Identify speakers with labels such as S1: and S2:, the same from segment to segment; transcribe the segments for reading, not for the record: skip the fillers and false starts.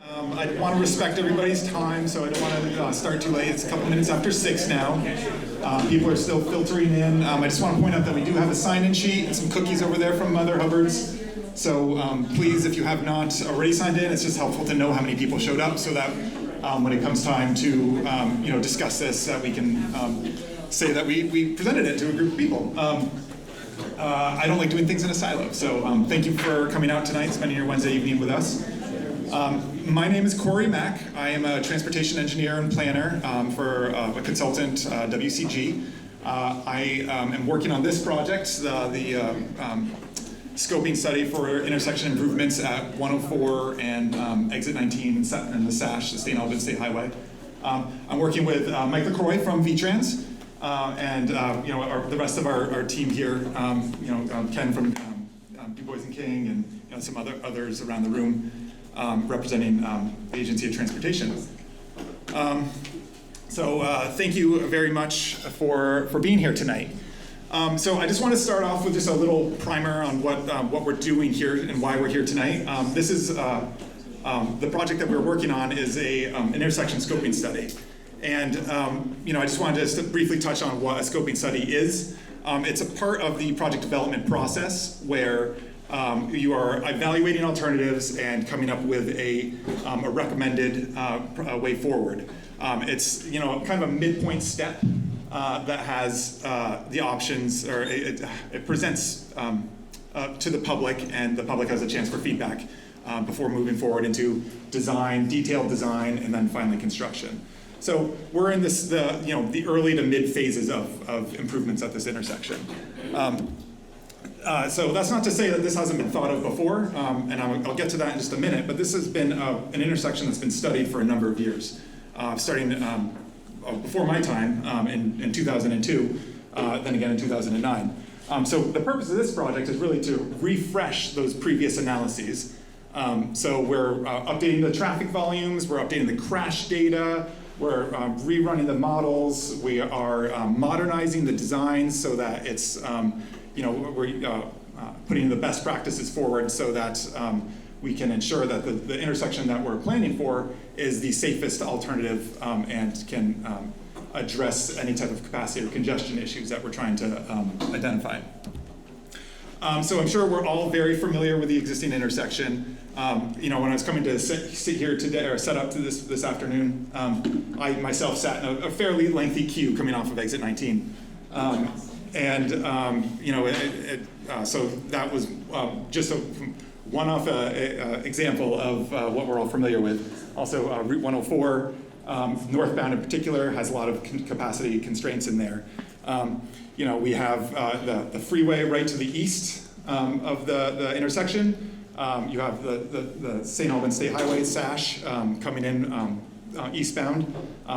S1: I want to respect everybody's time, so I don't want to start too late. It's a couple minutes after 6 now. People are still filtering in. I just want to point out that we do have a sign-in sheet and some cookies over there from Mother Hubbard's. So please, if you have not already signed in, it's just helpful to know how many people showed up so that when it comes time to discuss this, that we can say that we presented it to a group of people. I don't like doing things in a silo, so thank you for coming out tonight, spending your Wednesday evening with us. My name is Corey Mack. I am a transportation engineer and planner for a consultant, WCG. I am working on this project, the scoping study for intersection improvements at 104 and exit 19 and the SASH, the St. Albans State Highway. I'm working with Mike LaCroix from VTrans and the rest of our team here. Ken from Du Bois and King and some others around the room. Representing the Agency of Transportation. Thank you very much for being here tonight. So I just want to start off with just a little primer on what we're doing here and why we're here tonight. This is the project that we're working on is an intersection scoping study. And I just wanted to just briefly touch on what a scoping study is. It's a part of the project development process where you are evaluating alternatives and coming up with a recommended way forward. It's kind of a midpoint step that has the options, or it presents to the public, and the public has a chance for feedback before moving forward into design, detailed design, and then finally construction. So we're in the early to mid phases of improvements at this intersection. So that's not to say that this hasn't been thought of before, and I'll get to that in just a minute, but this has been an intersection that's been studied for a number of years, starting before my time in 2002, then again in 2009. So the purpose of this project is really to refresh those previous analyses. So we're updating the traffic volumes, we're updating the crash data, we're rerunning the models, we are modernizing the designs so that it's we're putting the best practices forward so that we can ensure that the intersection that we're planning for is the safest alternative and can address any type of capacity or congestion issues that we're trying to identify. So I'm sure we're all very familiar with the existing intersection. When I was coming to sit here today, or set up to this afternoon, I myself sat in a fairly lengthy queue coming off of exit 19. So that was just a one-off example of what we're all familiar with. Also, Route 104, northbound in particular, has a lot of capacity constraints in there. We have the freeway right to the east of the intersection. You have the St. Albans State Highway, SASH, coming in eastbound,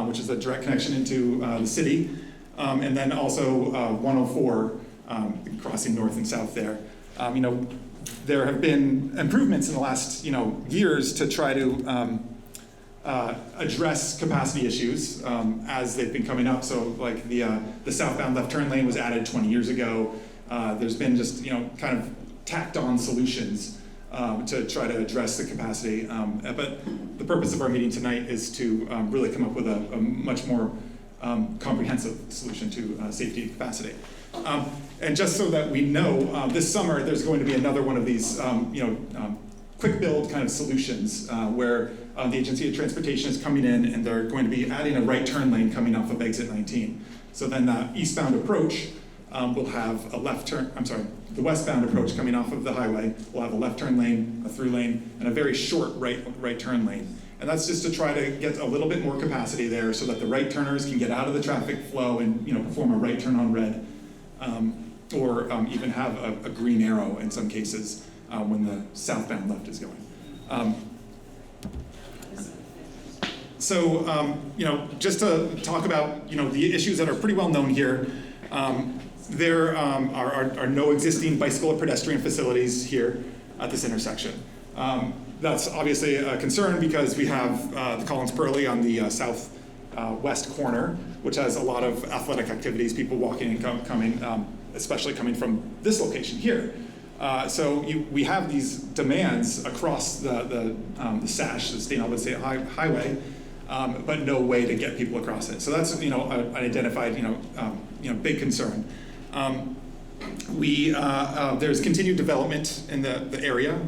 S1: which is a direct connection into the city. And then also 104 crossing north and south there. There have been improvements in the last years to try to address capacity issues as they've been coming up. So like the southbound left turn lane was added 20 years ago. There's been just kind of tacked on solutions to try to address the capacity. But the purpose of our meeting tonight is to really come up with a much more comprehensive solution to safety and capacity. And just so that we know, this summer there's going to be another one of these quick build kind of solutions where the Agency of Transportation is coming in and they're going to be adding a right turn lane coming off of exit 19. So then the eastbound approach will have a the westbound approach coming off of the highway will have a left turn lane, a through lane, and a very short right turn lane. And that's just to try to get a little bit more capacity there so that the right turners can get out of the traffic flow and perform a right turn on red, or even have a green arrow in some cases when the southbound left is going. Just to talk about the issues that are pretty well known here. There are no existing bicycle or pedestrian facilities here at this intersection. That's obviously a concern because we have the Collins Pearly on the southwest corner, which has a lot of athletic activities, people walking and coming, especially coming from this location here. So we have these demands across the SASH, the State Albany State Highway, but no way to get people across it. So that's an identified big concern. There's continued development in the area.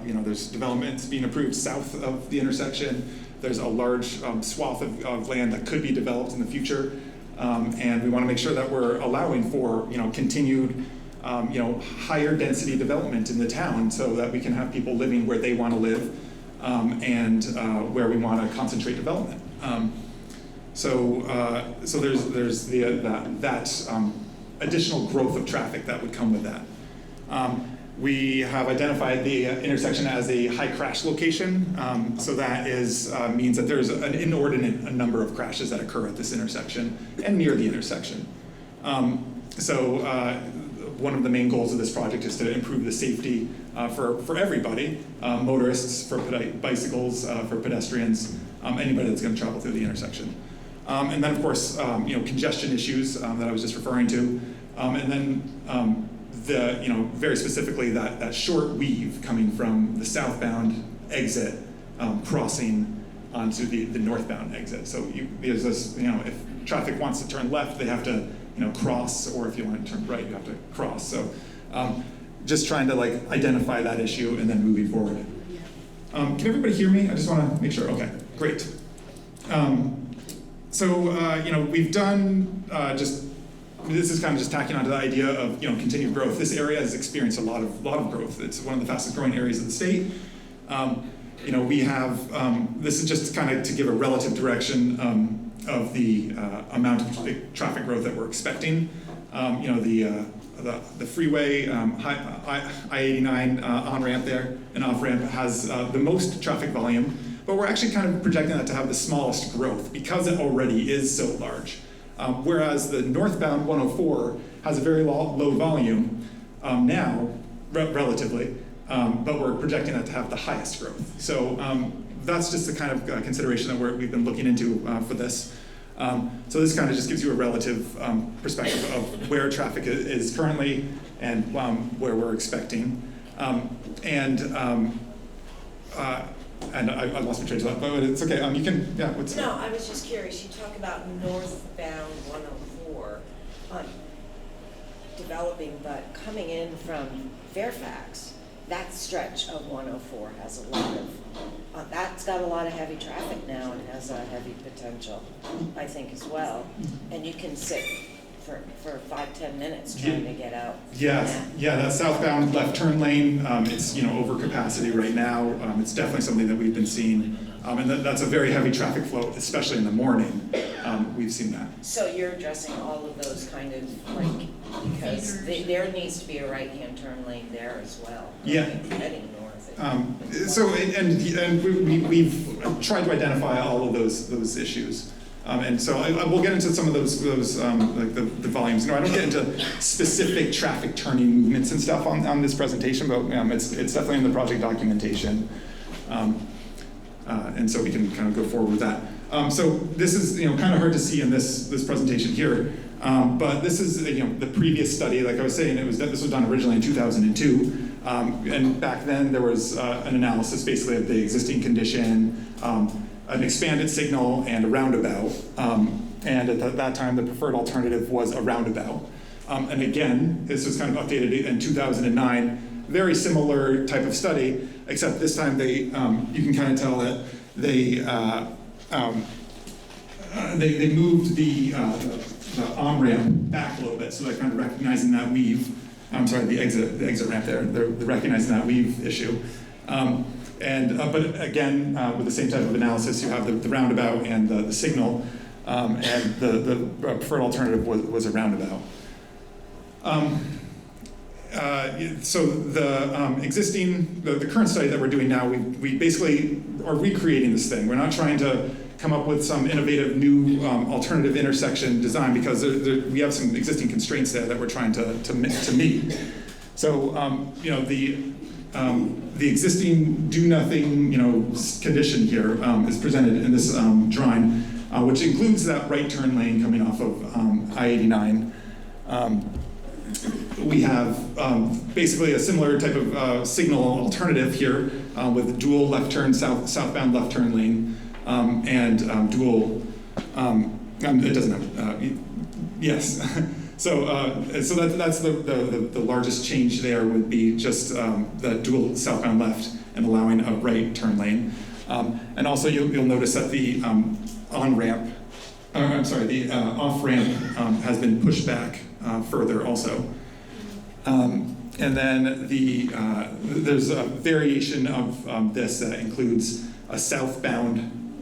S1: There's developments being approved south of the intersection. There's a large swath of land that could be developed in the future, and we want to make sure that we're allowing for continued higher density development in the town, so that we can have people living where they want to live, and where we want to concentrate development. So there's that additional growth of traffic that would come with that. We have identified the intersection as a high crash location. So that means that there's an inordinate number of crashes that occur at this intersection and near the intersection. One of the main goals of this project is to improve the safety for everybody, motorists, for bicycles, for pedestrians, anybody that's going to travel through the intersection. And then, of course, congestion issues that I was just referring to, and then very specifically that short weave coming from the southbound exit, crossing onto the northbound exit. So there's this, if traffic wants to turn left, they have to cross, or if you want to turn right, you have to cross. So just trying to identify that issue and then moving forward. Can everybody hear me? I just want to make sure. Okay, great. We've done this is kind of just tacking onto the idea of continued growth. This area has experienced a lot of growth. It's one of the fastest growing areas of the state. We have this is just kind of to give a relative direction of the amount of traffic growth that we're expecting. The freeway, I-89 on-ramp there and off-ramp has the most traffic volume, but we're actually kind of projecting that to have the smallest growth because it already is so large. Whereas the northbound 104 has a very low volume now, relatively, but we're projecting that to have the highest growth. So that's just the kind of consideration that we've been looking into for this. So this kind of just gives you a relative perspective of where traffic is currently and where we're expecting. And I lost my train of thought, but it's okay. You can, yeah.
S2: No, I was just curious. You talk about northbound 104 developing, but coming in from Fairfax, that stretch of 104 has a lot of, that's got a lot of heavy traffic now and has a heavy potential, I think, as well. And you can sit for 5-10 minutes trying to get out.
S1: Yes, yeah, that southbound left turn lane, it's over capacity right now. It's definitely something that we've been seeing, and that's a very heavy traffic flow, especially in the morning. We've seen that.
S2: So you're addressing all of those kind of because there needs to be a right-hand turn lane there as well.
S1: Yeah.
S2: Heading north.
S1: We've tried to identify all of those issues. And so we'll get into some of those like the volumes. I don't get into specific traffic turning movements and stuff on this presentation, but it's definitely in the project documentation. And so we can kind of go forward with that. So this is kind of hard to see in this presentation here, but this is the previous study. Like I was saying, this was done originally in 2002, and back then there was an analysis basically of the existing condition. An expanded signal and a roundabout, and at that time the preferred alternative was a roundabout. And again, this was kind of updated in 2009, very similar type of study, except this time you can kind of tell that they moved the on-ramp back a little bit, so they're kind of recognizing that weave. I'm sorry, the exit ramp there. They're recognizing that weave issue. But again, with the same type of analysis, you have the roundabout and the signal, and the preferred alternative was a roundabout. So the current study that we're doing now, we basically are recreating this thing. We're not trying to come up with some innovative new alternative intersection design because we have some existing constraints there that we're trying to meet. So the existing do-nothing, condition here is presented in this drawing, which includes that right turn lane coming off of I-89. we have basically a similar type of signal alternative here with dual left turn, southbound left turn lane, and dual, it doesn't have, yes. So that's the largest change there would be just the dual southbound left and allowing a right turn lane. And also you'll notice that the on-ramp, the off-ramp has been pushed back further also. And then there's a variation of this that includes a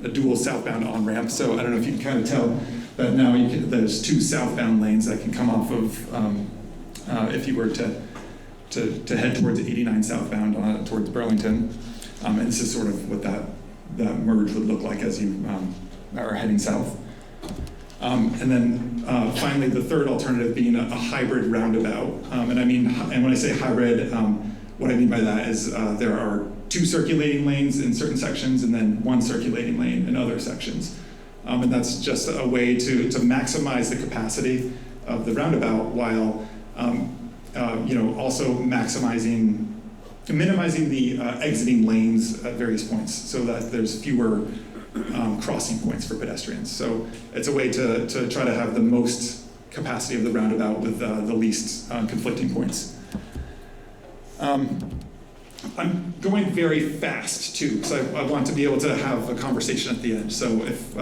S1: dual southbound on-ramp. So I don't know if you can kind of tell that now there's two southbound lanes that can come off of if you were to head towards 89 southbound towards Burlington. And this is sort of what that merge would look like as you are heading south. And then finally, the third alternative being a hybrid roundabout. And when I say hybrid, what I mean by that is there are two circulating lanes in certain sections and then one circulating lane in other sections. And that's just a way to maximize the capacity of the roundabout while also minimizing the exiting lanes at various points so that there's fewer crossing points for pedestrians. So it's a way to try to have the most capacity of the roundabout with the least conflicting points. I'm going very fast too, because I want to be able to have a conversation at the end. So if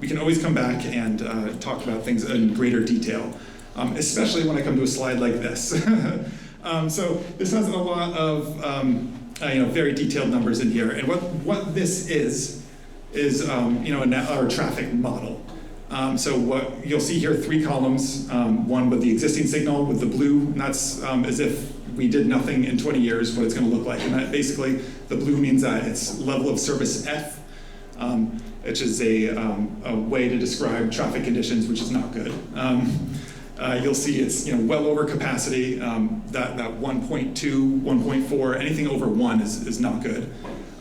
S1: we can always come back and talk about things in greater detail, especially when I come to a slide like this. So this has a lot of very detailed numbers in here, and what this is our traffic model. So what you'll see here, 3 columns, one with the existing signal with the blue, and that's as if we did nothing in 20 years, what it's going to look like. And that basically, the blue means that it's level of service F, which is a way to describe traffic conditions, which is not good. You'll see it's well over capacity. That 1.2, 1.4, anything over 1 is not good.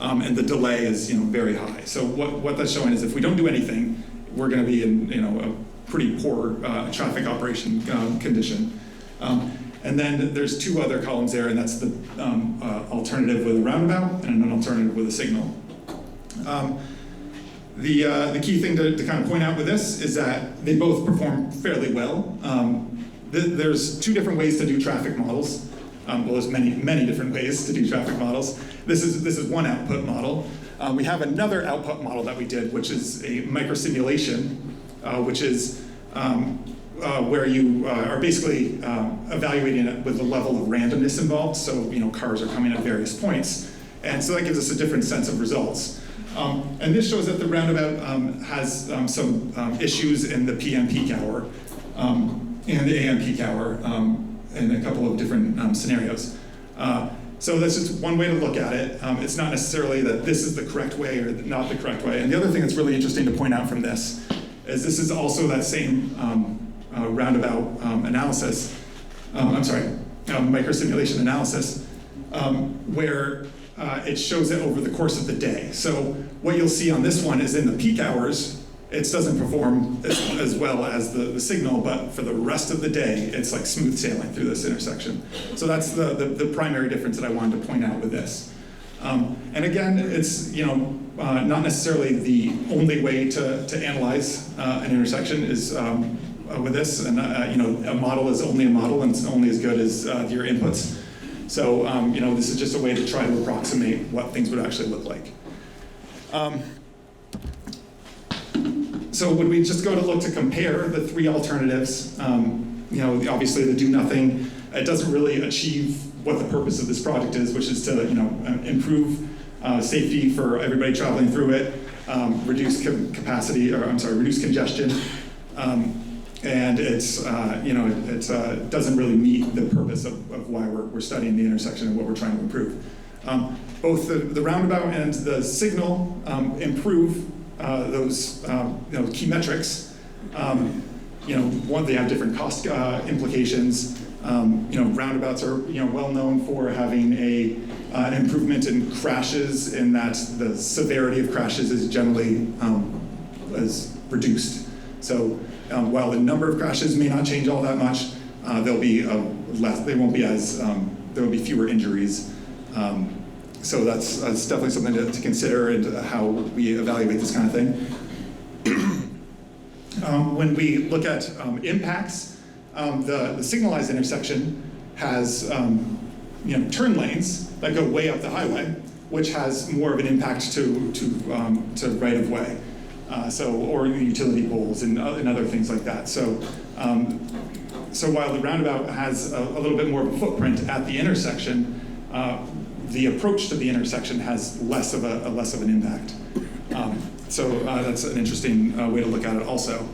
S1: And the delay is very high. So what that's showing is if we don't do anything, we're going to be in a pretty poor traffic operation condition. And then there's 2 other columns there, and that's the alternative with a roundabout and an alternative with a signal. The key thing to kind of point out with this is that they both perform fairly well. There's 2 different ways to do traffic models. Well, there's many different ways to do traffic models. This is one output model. We have another output model that we did, which is a microsimulation, which is where you are basically evaluating it with the level of randomness involved. So cars are coming at various points, and so that gives us a different sense of results. And this shows that the roundabout has some issues in the PM peak hour and the AM peak hour in a couple of different scenarios. So that's just one way to look at it. It's not necessarily that this is the correct way or not the correct way. And the other thing that's really interesting to point out from this is also that same roundabout analysis, microsimulation analysis, where it shows it over the course of the day. So what you'll see on this one is in the peak hours, it doesn't perform as well as the signal, but for the rest of the day, it's like smooth sailing through this intersection. So that's the primary difference that I wanted to point out with this. And again, it's not necessarily the only way to analyze an intersection is with this. And a model is only a model, and it's only as good as your inputs. So this is just a way to try to approximate what things would actually look like. So when we just go to look to compare the 3 alternatives, obviously the do nothing, it doesn't really achieve what the purpose of this project is, which is to improve safety for everybody traveling through it, reduce reduce congestion, and it's it doesn't really meet the purpose of why we're studying the intersection and what we're trying to improve. Both the roundabout and the signal improve those key metrics. One, they have different cost implications. Roundabouts are well known for having an improvement in crashes, in that the severity of crashes is generally is reduced. So while the number of crashes may not change all that much, there'll be a less. They won't be as there will be fewer injuries. So that's definitely something to consider and how we evaluate this kind of thing. When we look at impacts, the signalized intersection has turn lanes that go way up the highway, which has more of an impact to right of way, or utility poles and other things like that. So while the roundabout has a little bit more of a footprint at the intersection, the approach to the intersection has less of an impact. So that's an interesting way to look at it also.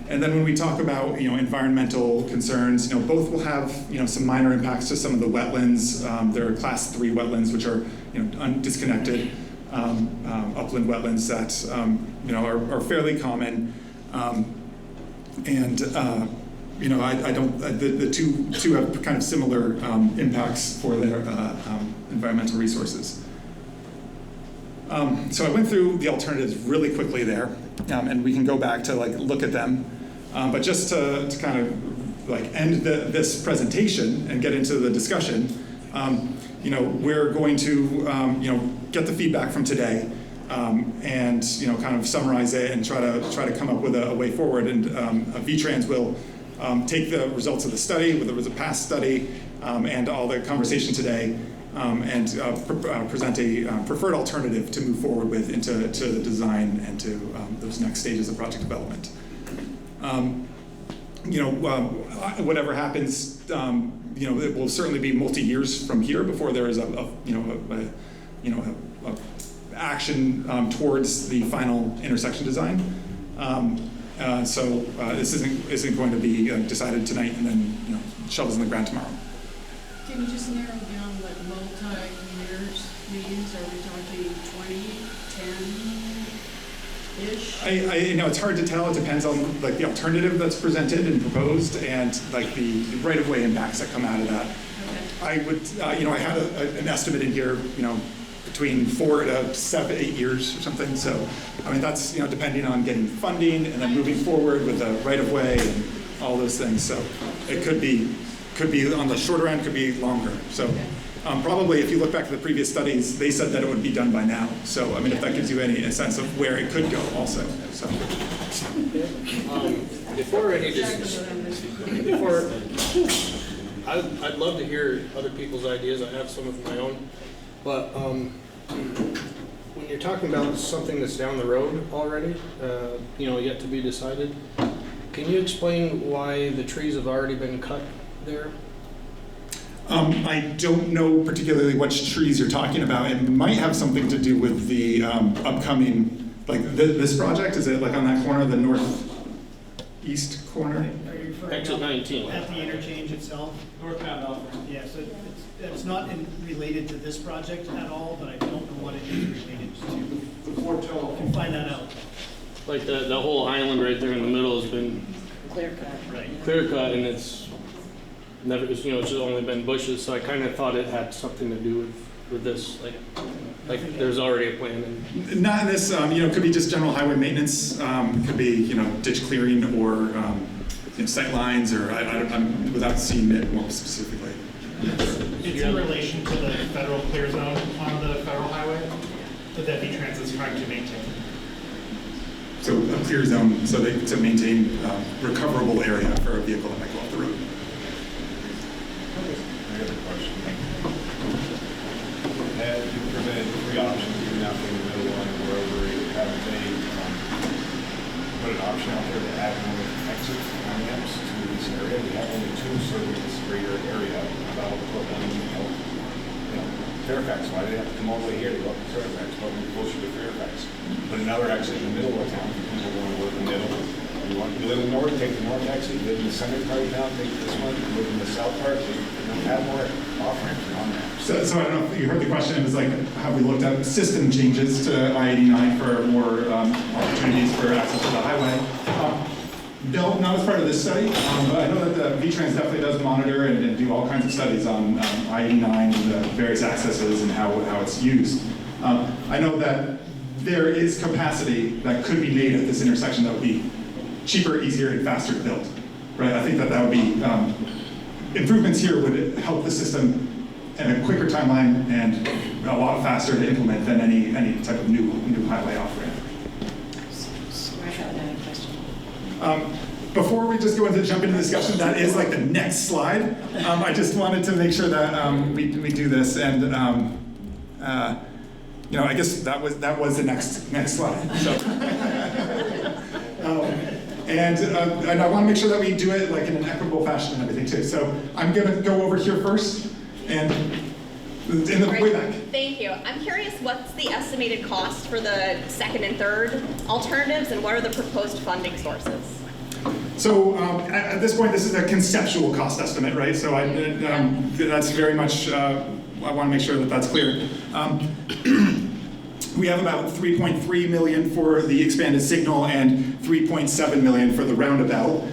S1: And then when we talk about environmental concerns, both will have some minor impacts to some of the wetlands. There are class 3 wetlands, which are disconnected upland wetlands that are fairly common. The two have kind of similar impacts for their environmental resources. So I went through the alternatives really quickly there, and we can go back to look at them. But just to kind of end this presentation and get into the discussion, we're going to get the feedback from today, and kind of summarize it and try to come up with a way forward. And VTrans will take the results of the study, whether it was a past study, and all the conversation today, and present a preferred alternative to move forward with into the design and to those next stages of project development. Whatever happens, it will certainly be multi-years from here before there is a action towards the final intersection design. So this isn't going to be decided tonight and then shovels in the ground tomorrow.
S3: Can you just narrow down what multi-years means? Are we talking 20, 10-ish?
S1: It's hard to tell. It depends on the alternative that's presented and proposed, and the right-of-way impacts that come out of that. Okay. I would, I had an estimate in here, between 4 to 7, 8 years or something. So, that's depending on getting funding and then moving forward with the right-of-way and all those things. So, it could be on the shorter end, could be longer. So. Probably, if you look back to the previous studies, they said that it would be done by now. So, if that gives you a sense of where it could go, also. So,
S4: I'd love to hear other people's ideas. I have some of my own, but when you're talking about something that's down the road already, yet to be decided, can you explain why the trees have already been cut there?
S1: I don't know particularly which trees you're talking about. It might have something to do with the upcoming, this project. Is it on that corner, the northeast corner?
S5: Are you referring
S4: Exit 19.
S5: at the interchange itself?
S6: Northbound Alfred.
S5: Yeah, so it's not related to this project at all, but I don't know what it is related to.
S6: The Fort
S5: You
S6: Telephone.
S5: can find that out.
S4: The whole island right there in the middle has been
S2: Clear cut.
S5: Right.
S4: clear cut, and it's it's just only been bushes. So I kind of thought it had something to do with this, there's already a plan.
S1: Not in this. It could be just general highway maintenance. It could be ditch clearing or sight lines, or I'm without seeing it more specifically.
S6: It's in relation to the federal clear zone on the federal highway that VTrans is trying to maintain.
S1: So a clear zone, so to maintain recoverable area for a vehicle that might go off the road.
S7: I have a question. You presented 3 options, even out in the middle one, wherever you have put an option out there to add more exits on ramps to this area. We have only 2 serving this greater area. About to put one Fairfax. Why do they have to come all the way here to go up to Fairfax? But we're closer to Fairfax. Put another exit in the middle of town for people who want to work in the middle. You live in the north, take the north exit. You live in the center part of town, take this one. You live in the south part, have more off-ramps and on-ramps.
S1: So I don't know if you heard the question. It was have we looked at system changes to I-89 for more opportunities for access to the highway? No, not as part of this study, but I know that VTrans definitely does monitor and do all kinds of studies on I-89 and the various accesses and how it's used. I know that there is capacity that could be made at this intersection that would be cheaper, easier, and faster to build. Right? I think that would be improvements here would help the system in a quicker timeline and a lot faster to implement than any type of new highway off-ramp.
S2: I have another question.
S1: Before we just jump into the discussion, that is like the next slide. I just wanted to make sure that we do this, and I guess that was the next slide. So, and I want to make sure that we do it like in an equitable fashion and everything too. So I'm going to go over here first, and in the way back.
S8: Thank you. I'm curious, what's the estimated cost for the second and third alternatives, and what are the proposed funding sources?
S1: So at this point, this is a conceptual cost estimate, right? So that's very much, I want to make sure that that's clear. We have about 3.3 million for the expanded signal and 3.7 million for the roundabout.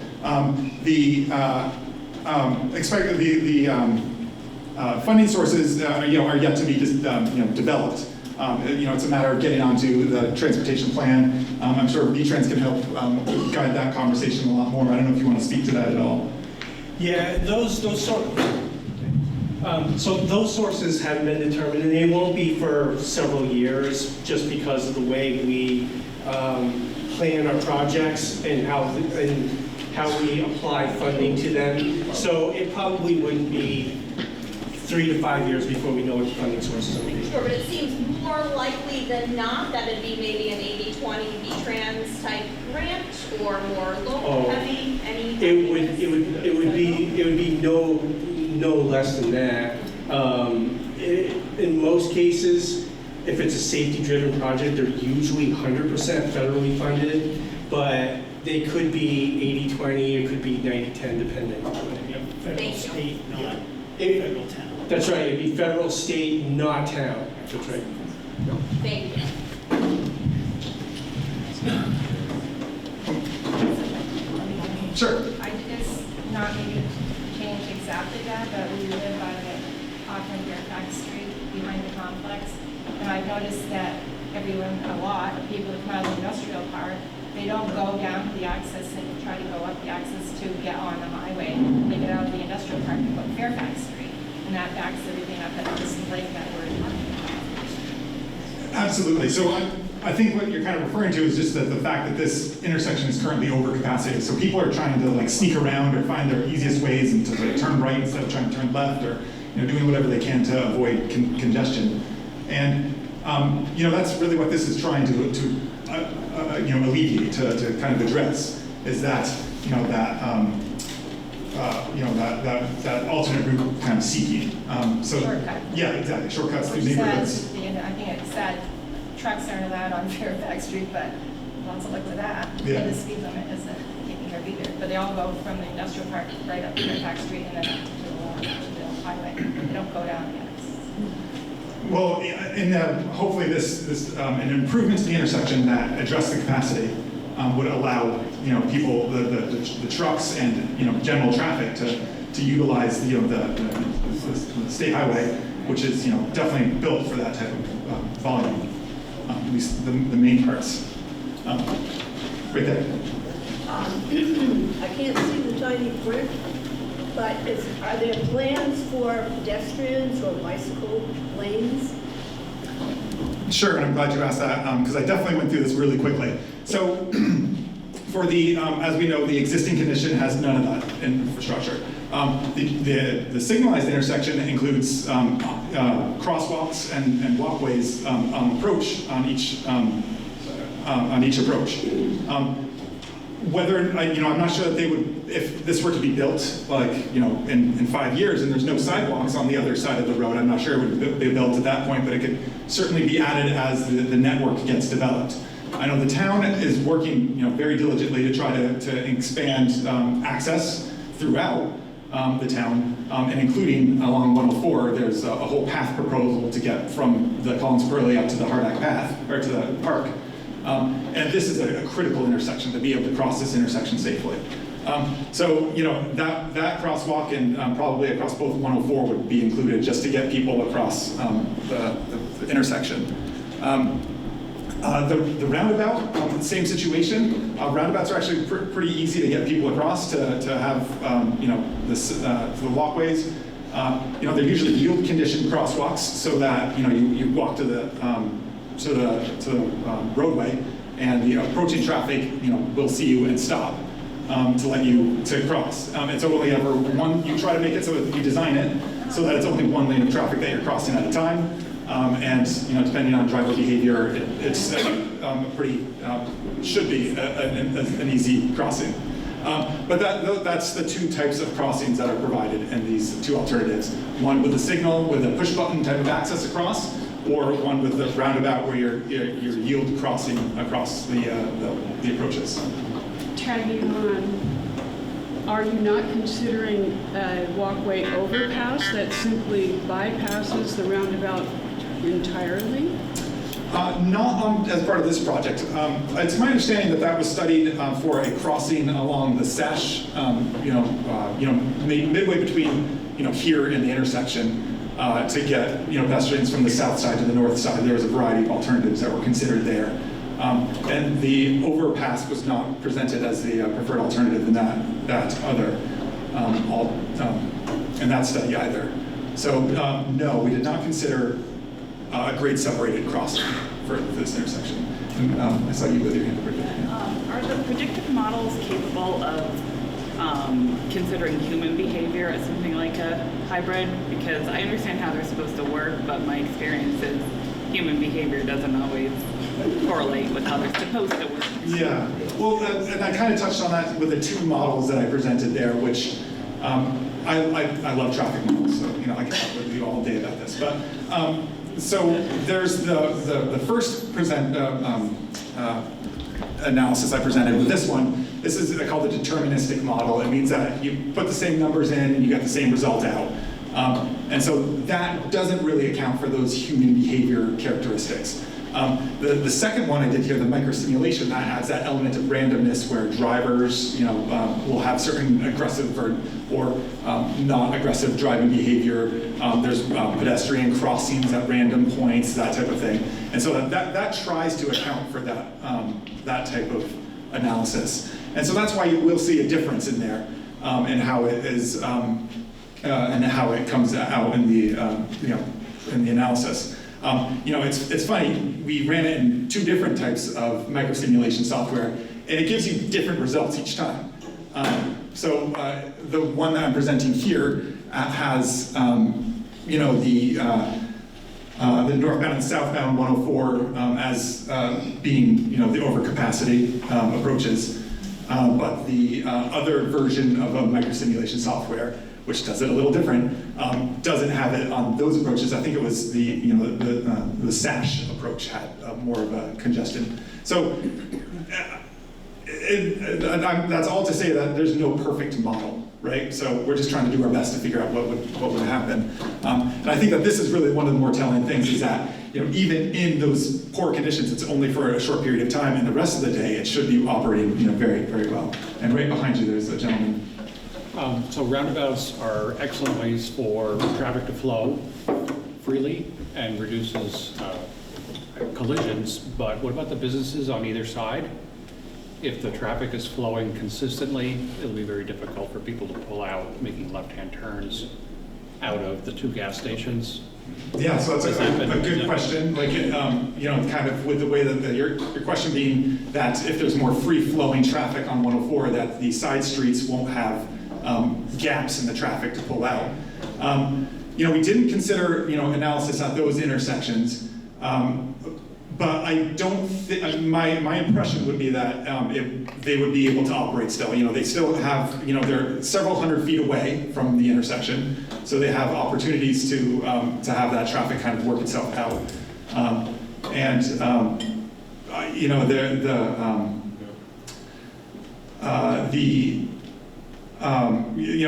S1: Funding sources, are yet to be developed. It's a matter of getting onto the transportation plan. I'm sure V-Trans can help guide that conversation a lot more. I don't know if you want to speak to that at all.
S9: Yeah, those sources haven't been determined, and they won't be for several years, just because of the way we plan our projects and how we apply funding to them. So it probably wouldn't be 3 to 5 years before we know what the funding sources are going to be.
S8: Sure, but it seems more likely than not that it'd be maybe an 80-20 V-Trans type grant, or more local heavy.
S9: It would be no less than that. In most cases, if it's a safety-driven project, they're usually 100% federally funded, but they could be 80-20, it could be 90-10, depending on what it is.
S5: Federal, state, not federal town.
S9: That's right, it'd be federal, state, not town. That's right.
S8: Thank you.
S1: Sure.
S10: It's not maybe change exactly that, but we live off of Fairfax Street behind the complex. And I've noticed that a lot of people that come out of the industrial park, they don't go down to the access and try to go up the access to get on the highway. They get out of the industrial park and go to Fairfax Street. And that backs everything up at this lake that we're talking about.
S1: Absolutely. So I think what you're kind of referring to is just the fact that this intersection is currently overcapacity. So people are trying to sneak around or find their easiest ways and to turn right instead of trying to turn left, or doing whatever they can to avoid congestion. And that's really what this is trying to alleviate, to kind of address, is that that alternate route kind of seeking.
S10: Shortcut.
S1: Yeah, exactly. Shortcuts through
S10: Which
S1: neighborhoods.
S10: says, I think it said trucks aren't allowed on Fairfax Street, but lots of look at that.
S1: Yeah.
S10: And the speed limit isn't taken care of either. But they all go from the industrial park right up Fairfax Street and then up to the highway. They don't go down yet.
S1: Well, hopefully this an improvement to the intersection that address the capacity would allow people, the trucks and general traffic to utilize the state highway, which is definitely built for that type of volume. At least the main parts. Right there.
S11: I can't see the tiny print, but are there plans for pedestrians or bicycle lanes?
S1: Sure, and I'm glad you asked that, because I definitely went through this really quickly. So, for the, as we know, the existing condition has none of that infrastructure. The signalized intersection includes crosswalks and walkways on approach on each approach. Whether I'm not sure that they would, if this were to be built in 5 years and there's no sidewalks on the other side of the road, I'm not sure it would be built at that point, but it could certainly be added as the network gets developed. I know the town is working very diligently to try to expand access throughout the town, and including along 104, there's a whole path proposal to get from the Collins Pearly up to the Hardack path, or to the park. And this is a critical intersection to be able to cross this intersection safely. So that crosswalk and probably across both 104 would be included just to get people across the intersection. The roundabout, same situation. Roundabouts are actually pretty easy to get people across to have, the walkways. They're usually yield conditioned crosswalks so that, you walk to the roadway and the approaching traffic, will see you and stop to let you to cross. And so only ever one, you try to make it so that you design it so that it's only one lane of traffic that you're crossing at a time. And depending on driver behavior, it's should be an easy crossing. But that's the two types of crossings that are provided in these two alternatives. One with a signal with a push button type of access across, or one with the roundabout where you're yield crossing across the approaches.
S3: Tagging on, are you not considering a walkway overpass that simply bypasses the roundabout entirely?
S1: Not as part of this project. It's my understanding that that was studied for a crossing along the Sash, midway between, here in the intersection to get, pedestrians from the south side to the north side. There was a variety of alternatives that were considered there. And the overpass was not presented as the preferred alternative in that other, in that study either. So no, we did not consider a grade separated crossing for this intersection. And, I saw you with your hand up.
S12: Are the predictive models capable of considering human behavior as something like a hybrid? Because I understand how they're supposed to work, but my experience is human behavior doesn't always correlate with how they're supposed to work.
S1: Yeah, well, and I kind of touched on that with the two models that I presented there, which I love traffic models, so I can talk with you all day about this. But so there's the first analysis I presented with this one. This is called the deterministic model. It means that you put the same numbers in and you get the same result out. And so that doesn't really account for those human behavior characteristics. The second one I did here, the microsimulation, that adds that element of randomness where drivers, will have certain aggressive or not aggressive driving behavior. There's pedestrian crossings at random points, that type of thing. And so that tries to account for that type of analysis. And so that's why you will see a difference in there in how it is and how it comes out in the in the analysis. It's funny, we ran it in two different types of microsimulation software, and it gives you different results each time. So the one that I'm presenting here has, the northbound and southbound 104 as being, the overcapacity approaches, but the other version of a microsimulation software, which does it a little different, doesn't have it on those approaches. I think it was the Sash approach had more of a congestion. So that's all to say that there's no perfect model, right? So we're just trying to do our best to figure out what would happen. And I think that this is really one of the more telling things is that even in those poor conditions, it's only for a short period of time, and the rest of the day it should be operating very, very well. And right behind you, there's a gentleman.
S13: So roundabouts are excellent ways for traffic to flow freely and reduces collisions, but what about the businesses on either side? If the traffic is flowing consistently, it'll be very difficult for people to pull out, making left-hand turns out of the two gas stations.
S1: Yeah, so that's a good question. Like, kind of with the way that your question being that if there's more free-flowing traffic on 104, that the side streets won't have gaps in the traffic to pull out. We didn't consider, analysis at those intersections, but I don't think, my impression would be that they would be able to operate still. They still have, they're several hundred feet away from the intersection, so they have opportunities to have that traffic kind of work itself out.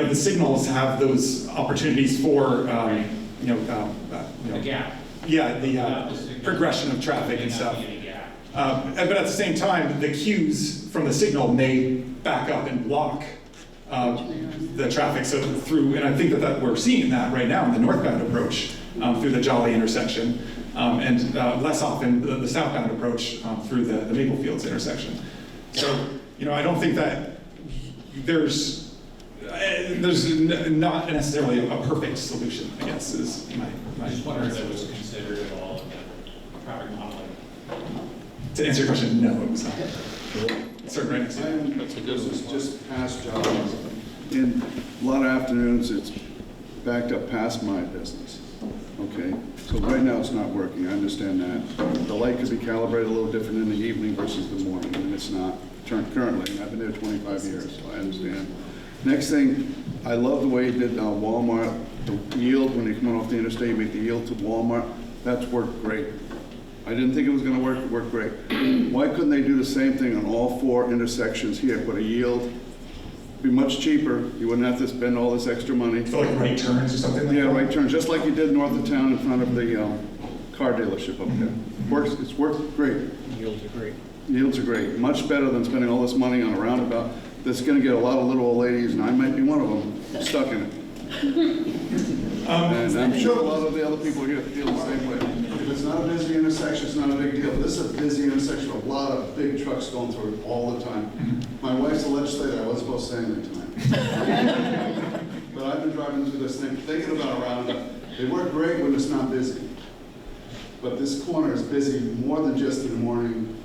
S1: The signals have those opportunities for,
S13: the gap.
S1: Yeah, the progression of traffic and stuff. But at the same time, the cues from the signal may back up and block the traffic. So and I think that we're seeing that right now in the northbound approach through the Jolly intersection. and less often the southbound approach through the Maple Fields intersection. So, I don't think that there's not necessarily a perfect solution, I guess, is my
S13: I just wondered if that was considered at all in the traffic modeling.
S1: To answer your question, no, it was not. Sir, right next to you.
S14: This is just past jobs. In a lot of afternoons, it's backed up past my business. Okay, so right now it's not working, I understand that. The light could be calibrated a little different in the evening versus the morning, and it's not currently. I've been there 25 years, so I understand. Next thing, I love the way you did Walmart, the yield, when you come off the interstate, you make the yield to Walmart. That's worked great. I didn't think it was gonna work, it worked great. Why couldn't they do the same thing on all 4 intersections here, put a yield? Be much cheaper, you wouldn't have to spend all this extra money.
S1: So like right turns or something like that?
S14: Yeah, right turns, just like you did north of town in front of the car dealership up there. It's worked great.
S4: Yields are great.
S14: Yields are great, much better than spending all this money on a roundabout that's gonna get a lot of little old ladies, and I might be one of them, stuck in it. And I'm sure a lot of the other people here feel the same way. If it's not a busy intersection, it's not a big deal. This is a busy intersection, a lot of big trucks going through it all the time. My wife's a legislator, I wasn't supposed to say anything tonight. But I've been driving through this thing, thinking about a roundabout. They work great when it's not busy. But this corner is busy more than just in the morning.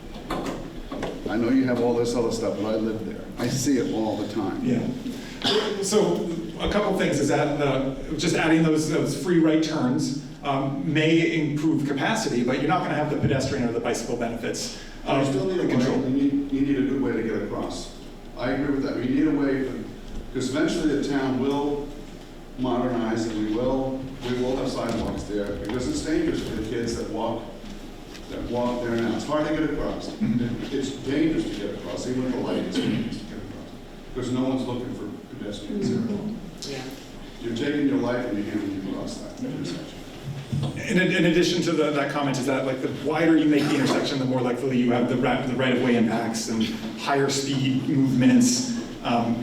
S14: I know you have all this other stuff, but I live there. I see it all the time.
S1: Yeah. So a couple things is that just adding those free right turns may improve capacity, but you're not going to have the pedestrian or the bicycle benefits.
S14: You still need a way, you need a good way to get across. I agree with that. We need a way, because eventually the town will modernize and we will have sidewalks there, because it's dangerous for the kids that walk there now. It's hard to get across. It's dangerous to get across, even with the light, it's dangerous to get across. Because no one's looking for pedestrians.
S2: Yeah.
S14: You're taking your life and you're handing you across that intersection.
S1: In addition to that comment is that like the wider you make the intersection, the more likely you have the right-of-way impacts and higher speed movements,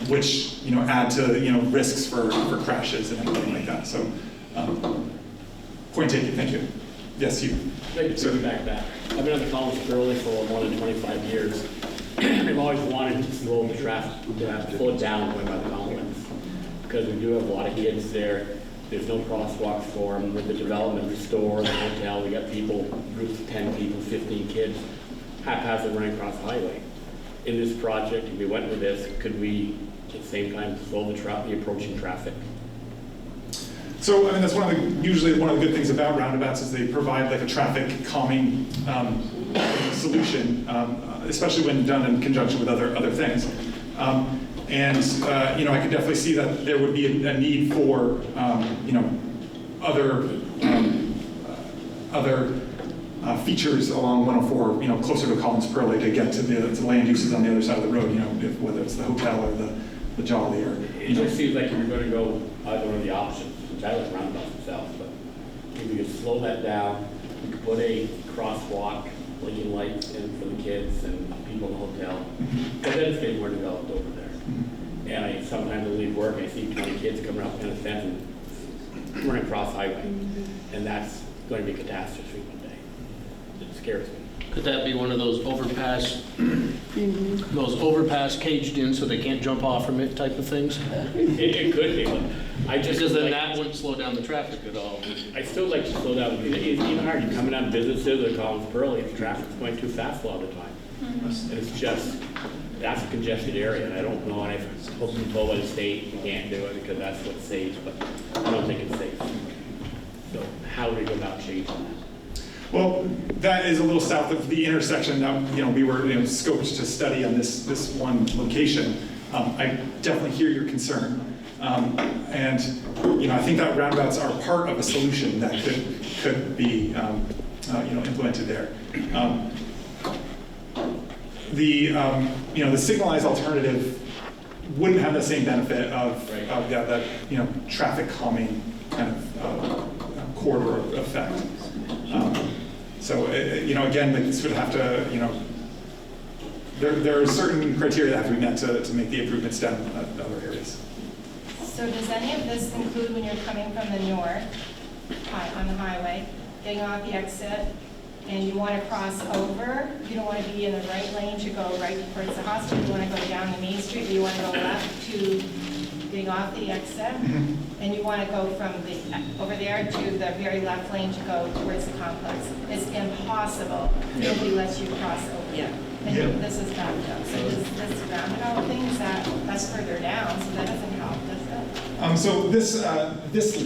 S1: which add to risks for crashes and everything like that. So, point taken. Thank you. Yes, you.
S15: Thank you. Back that. I've been on the Collins Curly for more than 25 years. I've always wanted to slow the traffic, to slow it down going by the complex, because we do have a lot of kids there. There's no crosswalks for them. With the development, the store, the hotel, we got people, groups of 10 people, 15 kids, haphazard running across the highway. In this project, if we went with this, could we, at the same time, slow the approaching traffic?
S1: So, that's usually one of the good things about roundabouts is they provide like a traffic calming solution, especially when done in conjunction with other things. I could definitely see that there would be a need for, other features along 104, closer to Collins Pearly to get to the land uses on the other side of the road, whether it's the hotel or the Jolly or.
S15: It just seems like you're going to go either one of the options, which I like roundabouts themselves, but if we could slow that down, we could put a crosswalk, blinking lights in for the kids and people in the hotel, but then it's getting more developed over there. And I sometimes leave work, I see 20 kids coming up in a fence and running across the highway, and that's going to be a catastrophe one day. It scares me.
S4: Could that be one of those overpass, caged in so they can't jump off from it type of things?
S15: It could be, but I just
S4: because then that wouldn't slow down the traffic at all.
S15: I still like to slow down. It's even hard. You're coming on businesses or Collins Pearly, the traffic's going too fast a lot of the time. And it's just, that's a congested area, and I don't know, and I've been told by the state you can't do it because that's what's safe, but I don't think it's safe. So how do we go about changing that?
S1: Well, that is a little south of the intersection that we were scoped to study on this one location. I definitely hear your concern, and I think that roundabouts are part of a solution that could be implemented there. The signalized alternative wouldn't have the same benefit of that traffic calming kind of corridor effect. Again, they sort of have to, there are certain criteria that have to be met to make the improvements down in other areas.
S10: So does any of this include when you're coming from the north on the highway? getting off the exit, and you want to cross over, you don't want to be in the right lane to go right towards the hospital, you want to go down the Main Street, or you want to go left to getting off the exit, and you want to go from over there to the very left lane to go towards the complex. It's impossible if we let you cross over.
S2: Yeah.
S10: And this is backed up. So this roundabout thing, that's further down, so that doesn't help, does it?
S1: So this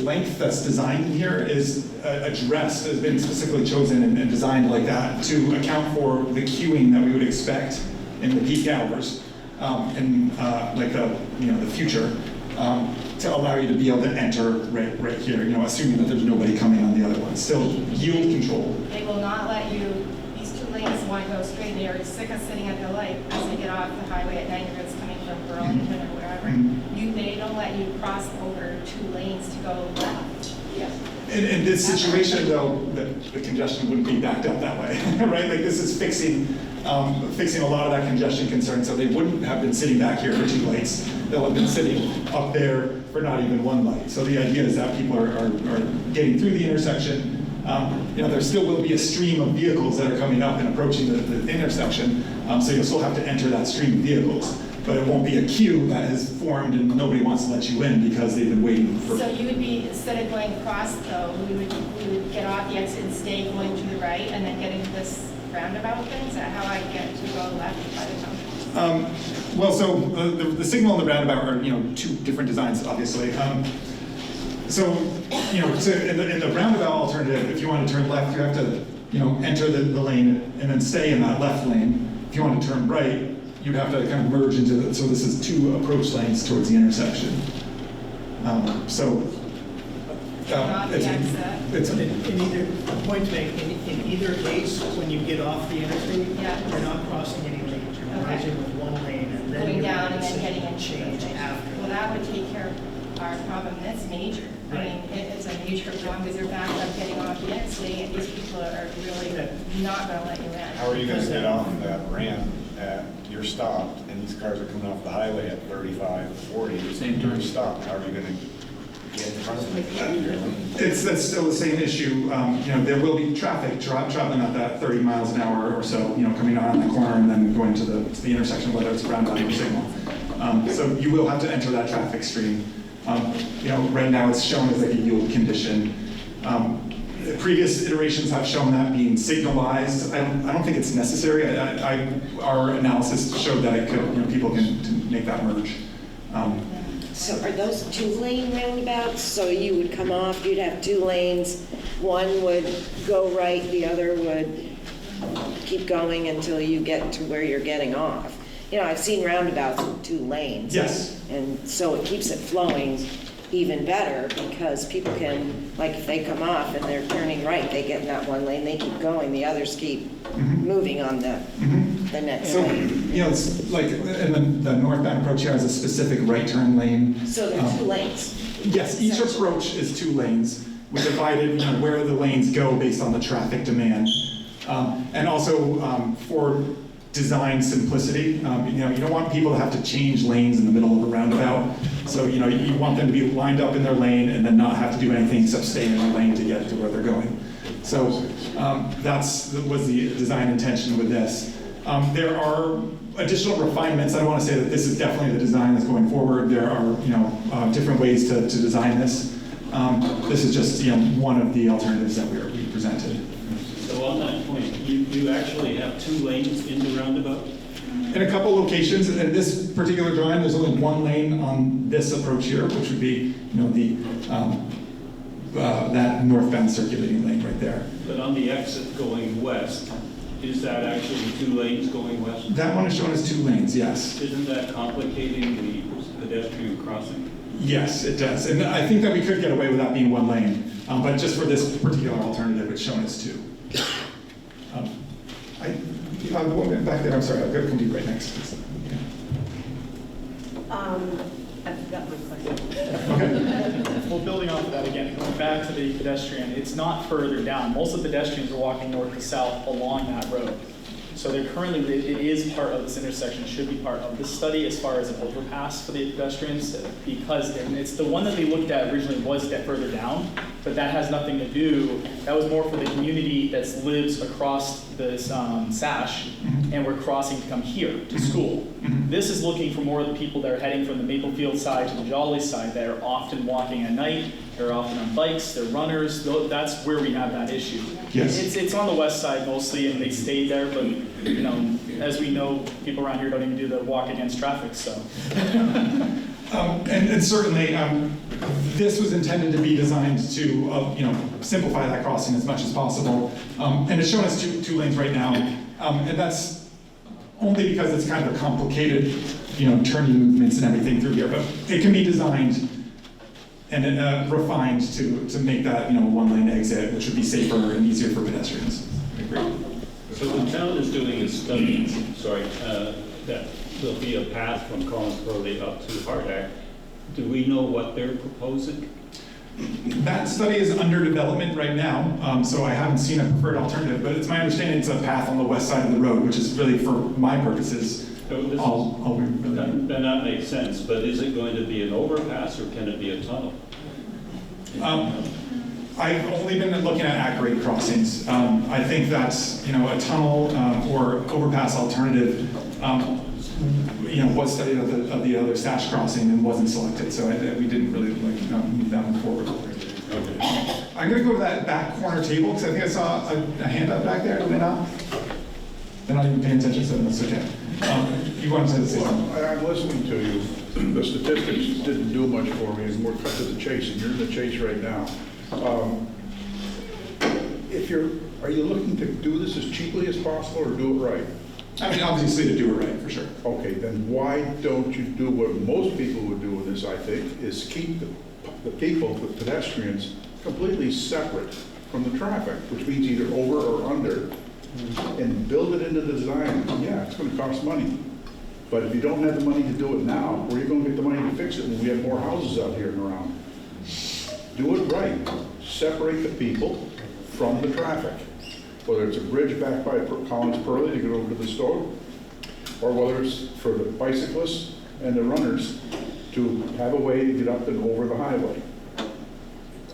S1: length that's designed in here is addressed, has been specifically chosen and designed like that to account for the queuing that we would expect in the peak hours, and like the future, to allow you to be able to enter right here, assuming that there's nobody coming on the other one. Still yield control.
S10: They will not let you, these two lanes want to go straight, they are sick of sitting at the light as they get off the highway at night, if it's coming from Burlington or wherever. They don't let you cross over two lanes to go left.
S2: Yeah.
S1: In this situation, though, the congestion wouldn't be backed up that way, right? Like this is fixing a lot of that congestion concern, so they wouldn't have been sitting back here for 2 lights. They'll have been sitting up there for not even 1 light. So the idea is that people are getting through the intersection. There still will be a stream of vehicles that are coming up and approaching the intersection, so you'll still have to enter that stream of vehicles. But it won't be a queue that has formed and nobody wants to let you in because they've been waiting for.
S10: So you would be, instead of going across though, we would get off the exit and stay going to the right and then get into this roundabout thing? Is that how I get to go left by the company?
S1: Well, so the signal and the roundabout are 2 different designs, obviously. So in the roundabout alternative, if you want to turn left, you have to enter the lane and then stay in that left lane. If you want to turn right, you'd have to kind of merge into so this is 2 approach lanes towards the intersection. It's
S5: In either, point to make, in either case, when you get off the interstate, you're not crossing any lanes. You're merging with 1 lane and then
S10: Going
S5: you're
S10: down
S5: going
S10: and
S5: to
S10: then getting into
S5: change
S10: the
S5: after.
S10: Well, that would take care of our problem. That's major. I mean, it's a major problem because they're backed up getting off the interstate and these people are really not going to let you in.
S7: How are you going to get off that ramp at you're stopped and these cars are coming off the highway at 35, 40, same time stopped? How are you going to get in front of them?
S1: That's still the same issue. There will be traffic traveling at that 30 miles an hour or so, coming around the corner and then going to the intersection, whether it's roundabout or signal. So you will have to enter that traffic stream. Right now it's shown as like a yield condition. The previous iterations have shown that being signalized. I don't think it's necessary. Our analysis showed that it could, people can make that merge.
S2: So are those 2-lane roundabouts? So you would come off, you'd have 2 lanes, one would go right, the other would keep going until you get to where you're getting off. I've seen roundabouts with 2 lanes.
S1: Yes.
S2: And so it keeps it flowing even better because people can, like if they come off and they're turning right, they get in that 1 lane, they keep going, the others keep moving on the next lane.
S1: It's like, and the northbound approach here has a specific right turn lane.
S2: So there are 2 lanes?
S1: Yes, each approach is 2 lanes. We divided where the lanes go based on the traffic demand. And also for design simplicity, you don't want people to have to change lanes in the middle of a roundabout. So you want them to be lined up in their lane and then not have to do anything except stay in their lane to get to where they're going. So was the design intention with this. There are additional refinements. I don't want to say that this is definitely the design that's going forward. There are different ways to design this. This is just one of the alternatives that we presented.
S16: So on that point, you actually have 2 lanes in the roundabout?
S1: In a couple locations, in this particular drawing, there's only 1 lane on this approach here, which would be that northbound circulating lane right there.
S16: But on the exit going west, is that actually 2 lanes going west?
S1: That one is shown as 2 lanes, yes.
S16: Isn't that complicating the pedestrian crossing?
S1: Yes, it does. And I think that we could get away with that being 1 lane, but just for this particular alternative, it's shown as 2. The woman back there, I'm sorry, I'll go come to you right next.
S10: I forgot my question.
S1: Okay.
S6: Well, building off of that again, going back to the pedestrian, it's not further down. Most of the pedestrians are walking north to south along that road.
S17: So they're currently, it is part of this intersection, should be part of this study as far as an overpass for the pedestrians, because it's the one that they looked at originally was further down, but that has nothing to do, that was more for the community that lives across this Sash, and we're crossing to come here to school. This is looking for more of the people that are heading from the Maplefield side to the Jolly side that are often walking at night, they're often on bikes, they're runners, that's where we have that issue.
S1: Yes.
S17: It's on the west side mostly, and they stay there, but you know, as we know, people around here don't even do the walk against traffic, so.
S1: And certainly, this was intended to be designed to, you know, simplify that crossing as much as possible. And it's showing us two lanes right now, and that's only because it's kind of a complicated, you know, turning movements and everything through here. But it can be designed and refined to make that, you know, one-lane exit, which would be safer and easier for pedestrians.
S16: So the town is doing a study, that there'll be a path from Collins Purley up to Hardhack. Do we know what they're proposing?
S1: That study is under development right now, so I haven't seen a preferred alternative, but it's my understanding it's a path on the west side of the road, which is really, for my purposes,
S16: Then that makes sense, but is it going to be an overpass or can it be a tunnel?
S1: I've only been looking at at-grade crossings. I think that's, you know, a tunnel or overpass alternative, you know, was studied of the other Sash crossing and wasn't selected, so we didn't really move that one forward. Okay. I'm going to go to that back corner table because I think I saw a hand up back there. Did I not? They're not even paying attention, so that's okay. You wanted to say something?
S18: Well, I'm listening to you. The statistics didn't do much for me. It's more cut to the chase, and you're in the chase right now. Are you looking to do this as cheaply as possible or do it right?
S1: I mean, obviously to do it right, for sure.
S18: Okay, then why don't you do what most people would do in this, I think, is keep the people, the pedestrians, completely separate from the traffic, which means either over or under, and build it into the design. Yeah, it's going to cost money. But if you don't have the money to do it now, where are you going to get the money to fix it when we have more houses out here and around? Do it right. Separate the people from the traffic. Whether it's a bridge back by Collins Purley to get over to the store, or whether it's for the bicyclists and the runners to have a way to get up and over the highway.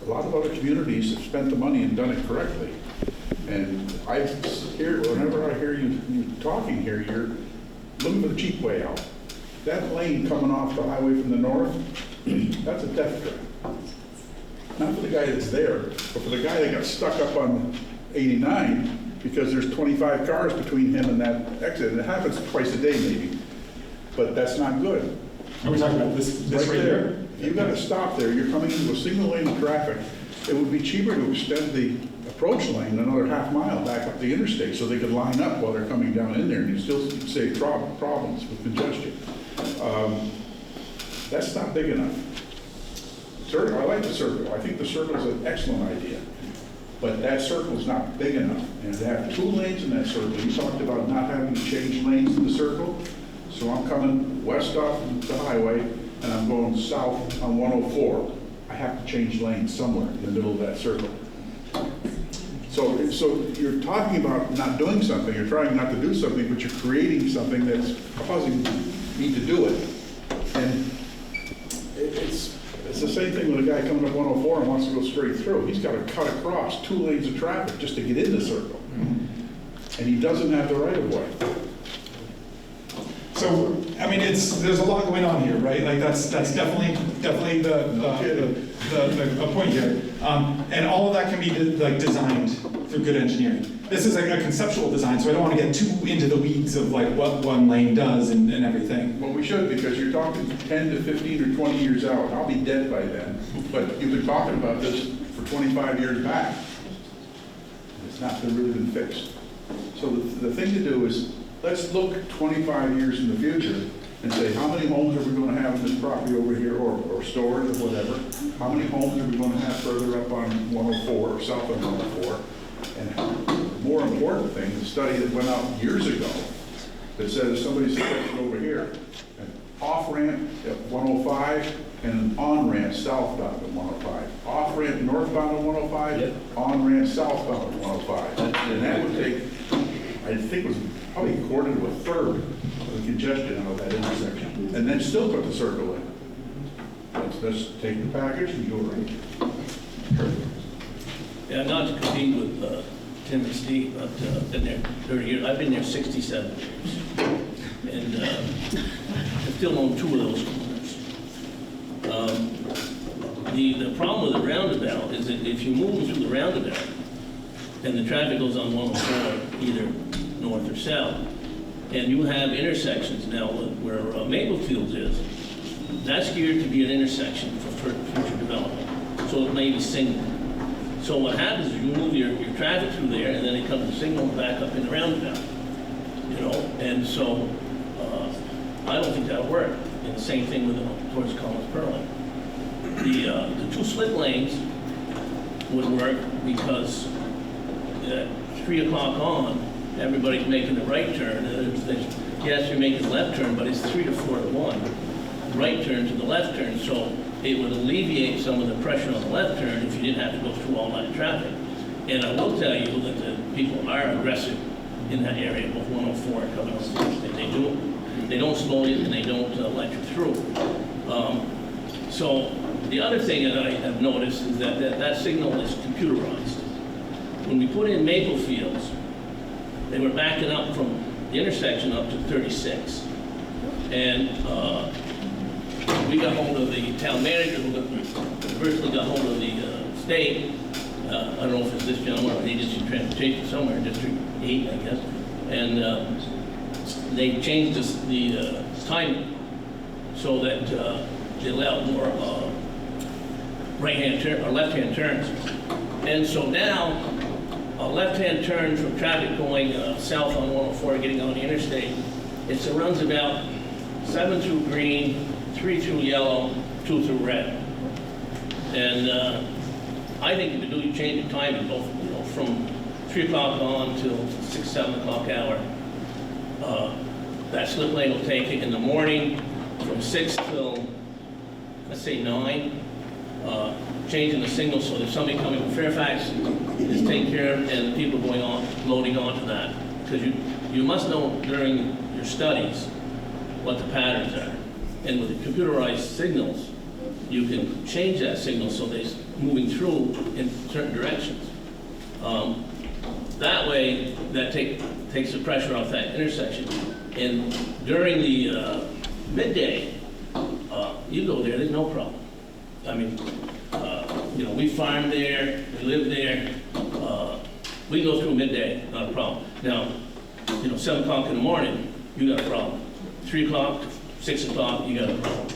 S18: A lot of other communities have spent the money and done it correctly. And whenever I hear you talking here, you're looking for the cheap way out. That lane coming off the highway from the north, that's a death trap. Not for the guy that's there, but for the guy that got stuck up on 89 because there's 25 cars between him and that exit. And it happens twice a day maybe, but that's not good.
S1: Are we talking about this right there?
S18: You've got to stop there. You're coming into a single lane of traffic. It would be cheaper to extend the approach lane another half mile back up the interstate so they could line up while they're coming down in there, and you still save problems with congestion. That's not big enough. I like the circle. I think the circle is an excellent idea. But that circle is not big enough. And to have 2 lanes in that circle, you talked about not having to change lanes in the circle. So I'm coming west off the highway, and I'm going south on 104. I have to change lanes somewhere in the middle of that circle. So you're talking about not doing something. You're trying not to do something, but you're creating something that's causing me to do it. And it's the same thing with a guy coming up 104 and wants to go straight through. He's got to cut across 2 lanes of traffic just to get in the circle. And he doesn't have the right of way.
S1: So, I mean, there's a lot going on here, right? Like that's definitely the point here. And all of that can be designed through good engineering. This is a conceptual design, so I don't want to get too into the weeds of like what one lane does and everything.
S18: Well, we should, because you're talking 10 to 15 or 20 years out. I'll be dead by then. But you've been talking about this for 25 years back. It's not really been fixed. So the thing to do is, let's look 25 years in the future and say, how many homes are we going to have on this property over here, or stores or whatever? How many homes are we going to have further up on 104 or south of 104? And the more important thing, the study that went out years ago that said if somebody's selected over here, an off-ramp at 105 and an on-ramp southbound at 105. Off-ramp northbound at 105, on-ramp southbound at 105. And that would take, I think it was probably a quarter to a third of the congestion out of that intersection, and then still put the circle in. Let's take the package and go right.
S19: Yeah, not to compete with Tim and Steve, but been there 30 years. I've been there 67 years. And I still own 2 of those corners. The problem with the roundabout is that if you move through the roundabout and the traffic goes on 104, either north or south, and you have intersections now where Maple Fields is, that's geared to be an intersection for future development. So it may be single. So what happens is you move your traffic through there, and then it comes to signal back up in the roundabout, you know? And so I don't think that'll work. And the same thing with towards Collins Pearland. The 2 slip lanes would work because at 3 o'clock on, everybody's making the right turn. Yes, you're making the left turn, but it's 3 to 4 to 1. Right turn to the left turn, so it would alleviate some of the pressure on the left turn if you didn't have to go through all that traffic. And I will tell you that the people are aggressive in that area, both 104 and coming on the interstate. They don't slow you and they don't let you through. So the other thing that I have noticed is that signal is computerized. When we put in Maple Fields, they were backing up from the intersection up to 36. And we got hold of the town manager, who virtually got hold of the state. I don't know if it's this gentleman or the Agency of Transportation somewhere, District 8, I guess. And they changed the timing so that they allowed more right-hand turn or left-hand turns. And so now, a left-hand turn from traffic going south on 104, getting on the interstate, it runs about 7 through green, 3 through yellow, 2 through red. And I think if you change the timing, both from 3 o'clock on till 6, 7 o'clock hour, that slip lane will take it in the morning from 6 till, let's say 9, changing the signal so that somebody coming from Fairfax is taken care of and the people going on, loading onto that. Because you must know during your studies what the patterns are. And with the computerized signals, you can change that signal so they're moving through in certain directions. That way, that takes the pressure off that intersection. And during the midday, you go there's no problem. I mean, we farm there, we live there. We go through midday, not a problem. Now, 7 o'clock in the morning, you got a problem. 3 o'clock to 6 o'clock, you got a problem.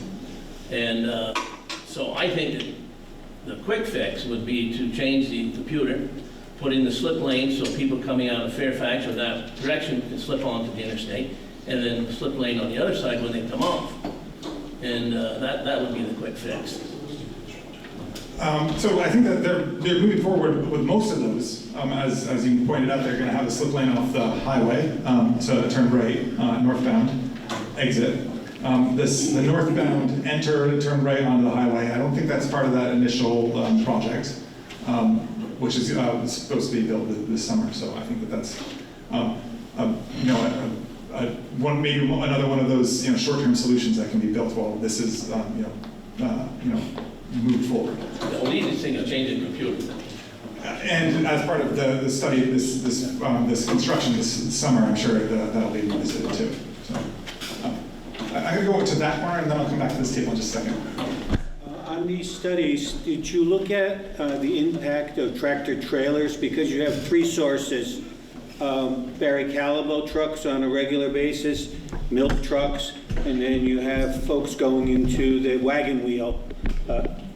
S19: And so I think that the quick fix would be to change the computer, put in the slip lane so people coming out of Fairfax or that direction can slip onto the interstate, and then the slip lane on the other side when they come off. And that would be the quick fix.
S1: So I think that they're moving forward with most of those. As you pointed out, they're going to have a slip lane off the highway, so turn right, northbound exit. The northbound enter, turn right onto the highway. I don't think that's part of that initial project, which is supposed to be built this summer. So I think that's maybe another one of those short-term solutions that can be built while this is moved forward.
S19: The easiest thing is changing the computer.
S1: And as part of the study, this construction this summer, I'm sure that'll be revisited too. So, I'm going to go to that corner, and then I'll come back to this table in just a second.
S20: On these studies, did you look at the impact of tractor trailers? Because you have 3 sources, Barry Callebaut trucks on a regular basis, milk trucks, and then you have folks going into the wagon wheel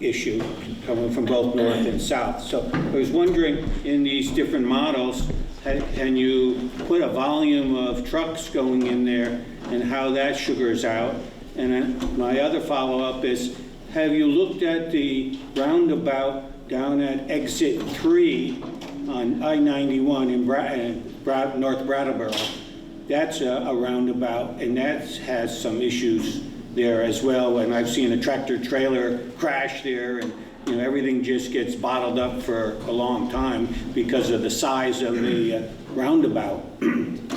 S20: issue coming from both north and south. So I was wondering, in these different models, can you put a volume of trucks going in there and how that sugars out? And then my other follow-up is, have you looked at the roundabout down at exit 3 on I-91 in North Brattleboro? That's a roundabout, and that has some issues there as well. And I've seen a tractor trailer crash there, and everything just gets bottled up for a long time because of the size of the roundabout.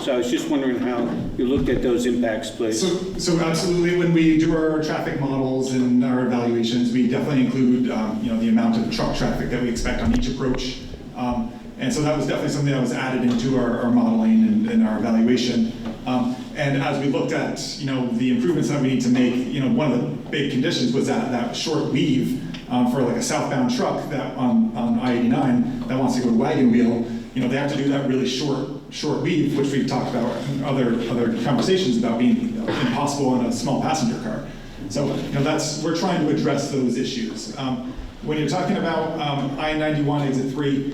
S20: So So I was just wondering how you looked at those impact splits.
S1: So absolutely, when we do our traffic models and our evaluations, we definitely include, the amount of truck traffic that we expect on each approach. And so that was definitely something that was added into our modeling and our evaluation. And as we looked at, the improvements that we need to make, one of the big conditions was that short weave for like a southbound truck that on I-89 that wants to go to Wagon Wheel, they have to do that really short weave, which we've talked about in other conversations about being impossible in a small passenger car. So, we're trying to address those issues. When you're talking about I-91 exit 3,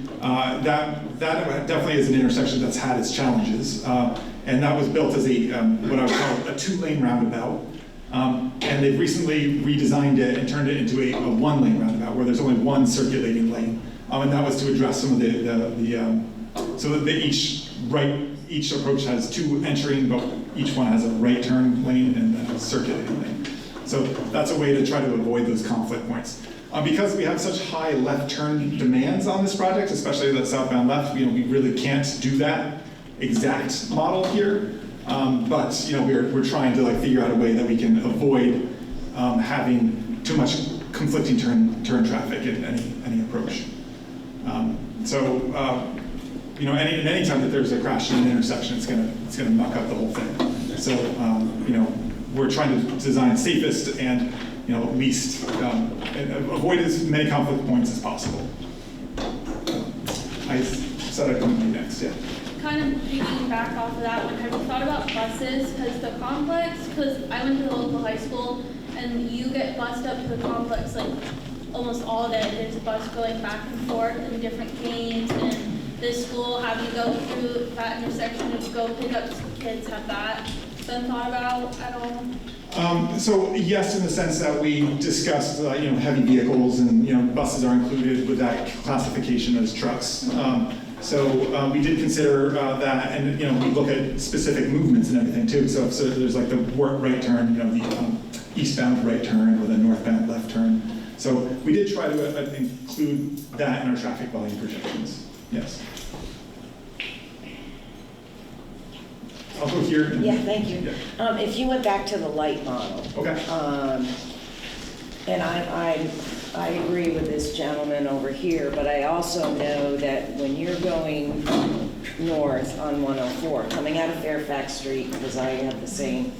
S1: that definitely is an intersection that's had its challenges. And that was built as what I would call a 2-lane roundabout. And they've recently redesigned it and turned it into a 1-lane roundabout where there's only one circulating lane. And that was to address some of so that each approach has 2 entering, but each one has a right turn lane and then a circulating lane. So that's a way to try to avoid those conflict points. Because we have such high left turn demands on this project, especially that southbound left, we really can't do that exact model here. But we're trying to figure out a way that we can avoid having too much conflicting turn traffic in any approach. Any time that there's a crash in an intersection, it's gonna muck up the whole thing. So we're trying to design safest and least and avoid as many conflict points as possible. I said I'd come to you next. Yeah.
S21: Kind of picking back off of that one, have you thought about buses? Because the complex, because I went to the local high school, and you get bused up to the complex almost all day. There's a bus going back and forth in different lanes, and this school have you go through that intersection and go pick up some kids. Have that been thought about at all?
S1: So yes, in the sense that we discussed, heavy vehicles and buses are included with that classification as trucks. So we did consider that, and we look at specific movements and everything too. So there's like the right turn, the eastbound right turn or the northbound left turn. So we did try to include that in our traffic volume projections. Yes. I'll go here.
S2: Yeah, thank you.
S1: Yeah.
S2: If you went back to the light model.
S1: Okay.
S2: And I agree with this gentleman over here, but I also know that when you're going north on 104, coming out of Fairfax Street, because I have the same,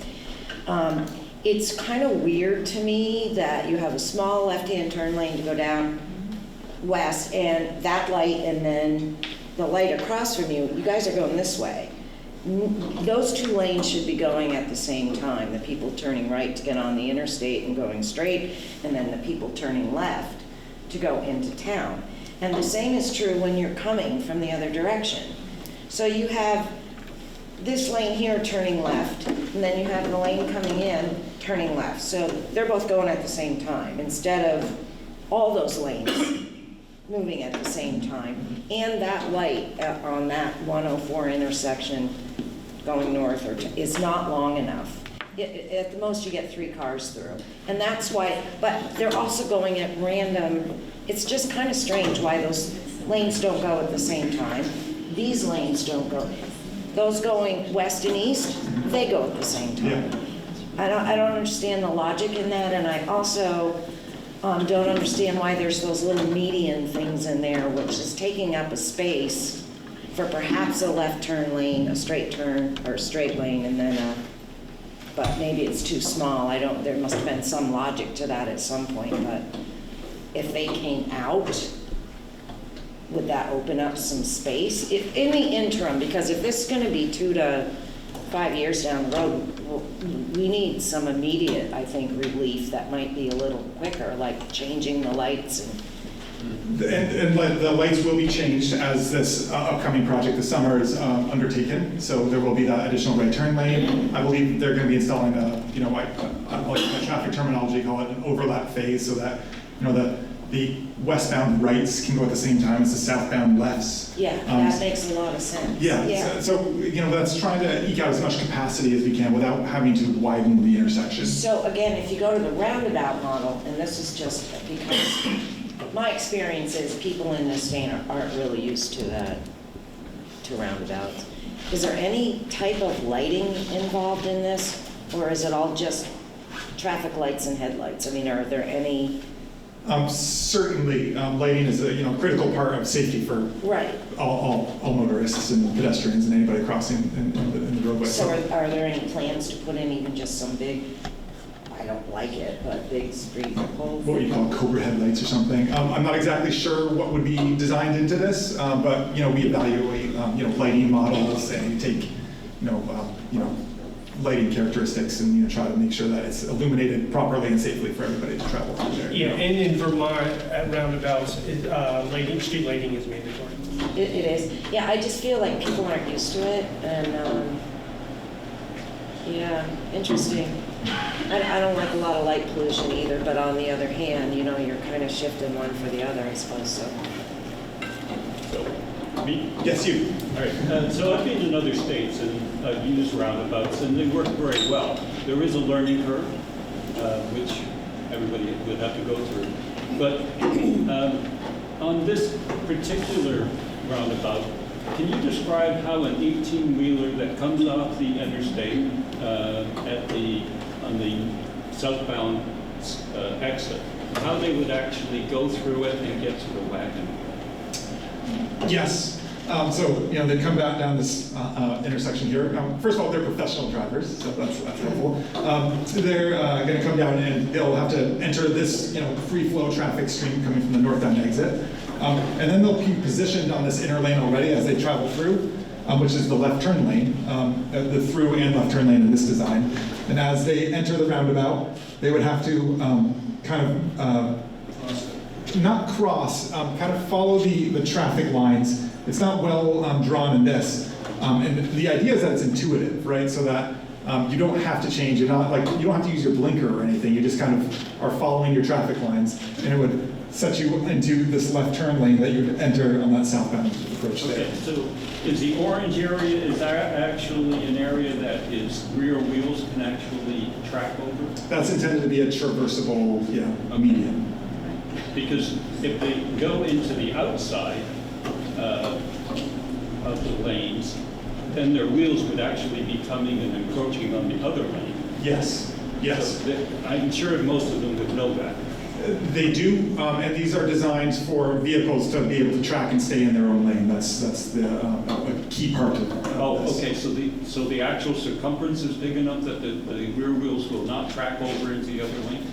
S2: it's kind of weird to me that you have a small left-hand turn lane to go down west, and that light, and then the light across from you, you guys are going this way. Those 2 lanes should be going at the same time. The people turning right to get on the interstate and going straight, and then the people turning left to go into town. And the same is true when you're coming from the other direction. So you have this lane here turning left, and then you have the lane coming in turning left. So they're both going at the same time, instead of all those lanes moving at the same time. And that light on that 104 intersection going north is not long enough. At the most, you get 3 cars through. And that's why, but they're also going at random, it's just kind of strange why those lanes don't go at the same time. These lanes don't go. Those going west and east, they go at the same time. Yeah. I don't understand the logic in that, and I also don't understand why there's those little median things in there, which is taking up a space for perhaps a left turn lane, a straight turn, or a straight lane, and then but maybe it's too small. There must have been some logic to that at some point, but if they came out, would that open up some space? If in the interim, because if this is gonna be 2 to 5 years down the road, we need some immediate, I think, relief that might be a little quicker, like changing the lights
S1: And the lights will be changed as this upcoming project this summer is undertaken. So there will be that additional right turn lane. I believe they're going to be installing like traffic terminology, call it an overlap phase, so that the westbound rights can go at the same time as the southbound lefts.
S2: Yeah, that makes a lot of sense.
S1: Yeah. So that's trying to eke out as much capacity as we can without having to widen the intersection.
S2: So again, if you go to the roundabout model, and this is just because my experience is people in this state aren't really used to roundabouts. Is there any type of lighting involved in this, or is it all just traffic lights and headlights? I mean, are there any?
S1: Certainly, lighting is a critical part of safety for
S2: Right.
S1: all motorists and pedestrians and anybody crossing in the roadway.
S2: So are there any plans to put in even just some big, I don't like it, but big street poles?
S1: What you call cobra headlights or something. I'm not exactly sure what would be designed into this, but we evaluate lighting models and take lighting characteristics and try to make sure that it's illuminated properly and safely for everybody to travel through there.
S5: Yeah, and in Vermont, at roundabouts, street lighting is mandatory.
S2: It is. Yeah, I just feel like people aren't used to it, and yeah, interesting. I don't like a lot of light pollution either, but on the other hand, you're kind of shifting one for the other, I suppose, so.
S16: Me?
S1: Yes, you.
S16: All right. So I've been in other states and I've used roundabouts and they work very well. There is a learning curve, which everybody would have to go through. But on this particular roundabout, can you describe how an 18-wheeler that comes off the interstate on the southbound exit, how they would actually go through it and get to the wagon?
S1: Yes. So they come back down this intersection here. First of all, they're professional drivers, so that's helpful. So they're going to come down and they'll have to enter this free flow traffic stream coming from the northbound exit, and then they'll be positioned on this inner lane already as they travel through, which is the left turn lane, the through and left turn lane in this design. And as they enter the roundabout, they would have to not cross, kind of follow the traffic lines. It's not well drawn in this. And the idea is that it's intuitive, right? So that you don't have to change. You're not like, you don't have to use your blinker or anything. You just kind of are following your traffic lines. And it would set you into this left turn lane that you would enter on that southbound approach there.
S16: Okay, so is the orange area, is that actually an area that is rear wheels can actually track over?
S1: That's intended to be a traversable, a median.
S16: Because if they go into the outside of the lanes, then their wheels would actually be coming and encroaching on the other lane.
S1: Yes, yes.
S16: So I'm sure most of them would know that.
S1: They do, and these are designed for vehicles to be able to track and stay in their own lane. That's the a key part of this.
S16: Okay. So the actual circumference is big enough that the rear wheels will not track over into the other lane.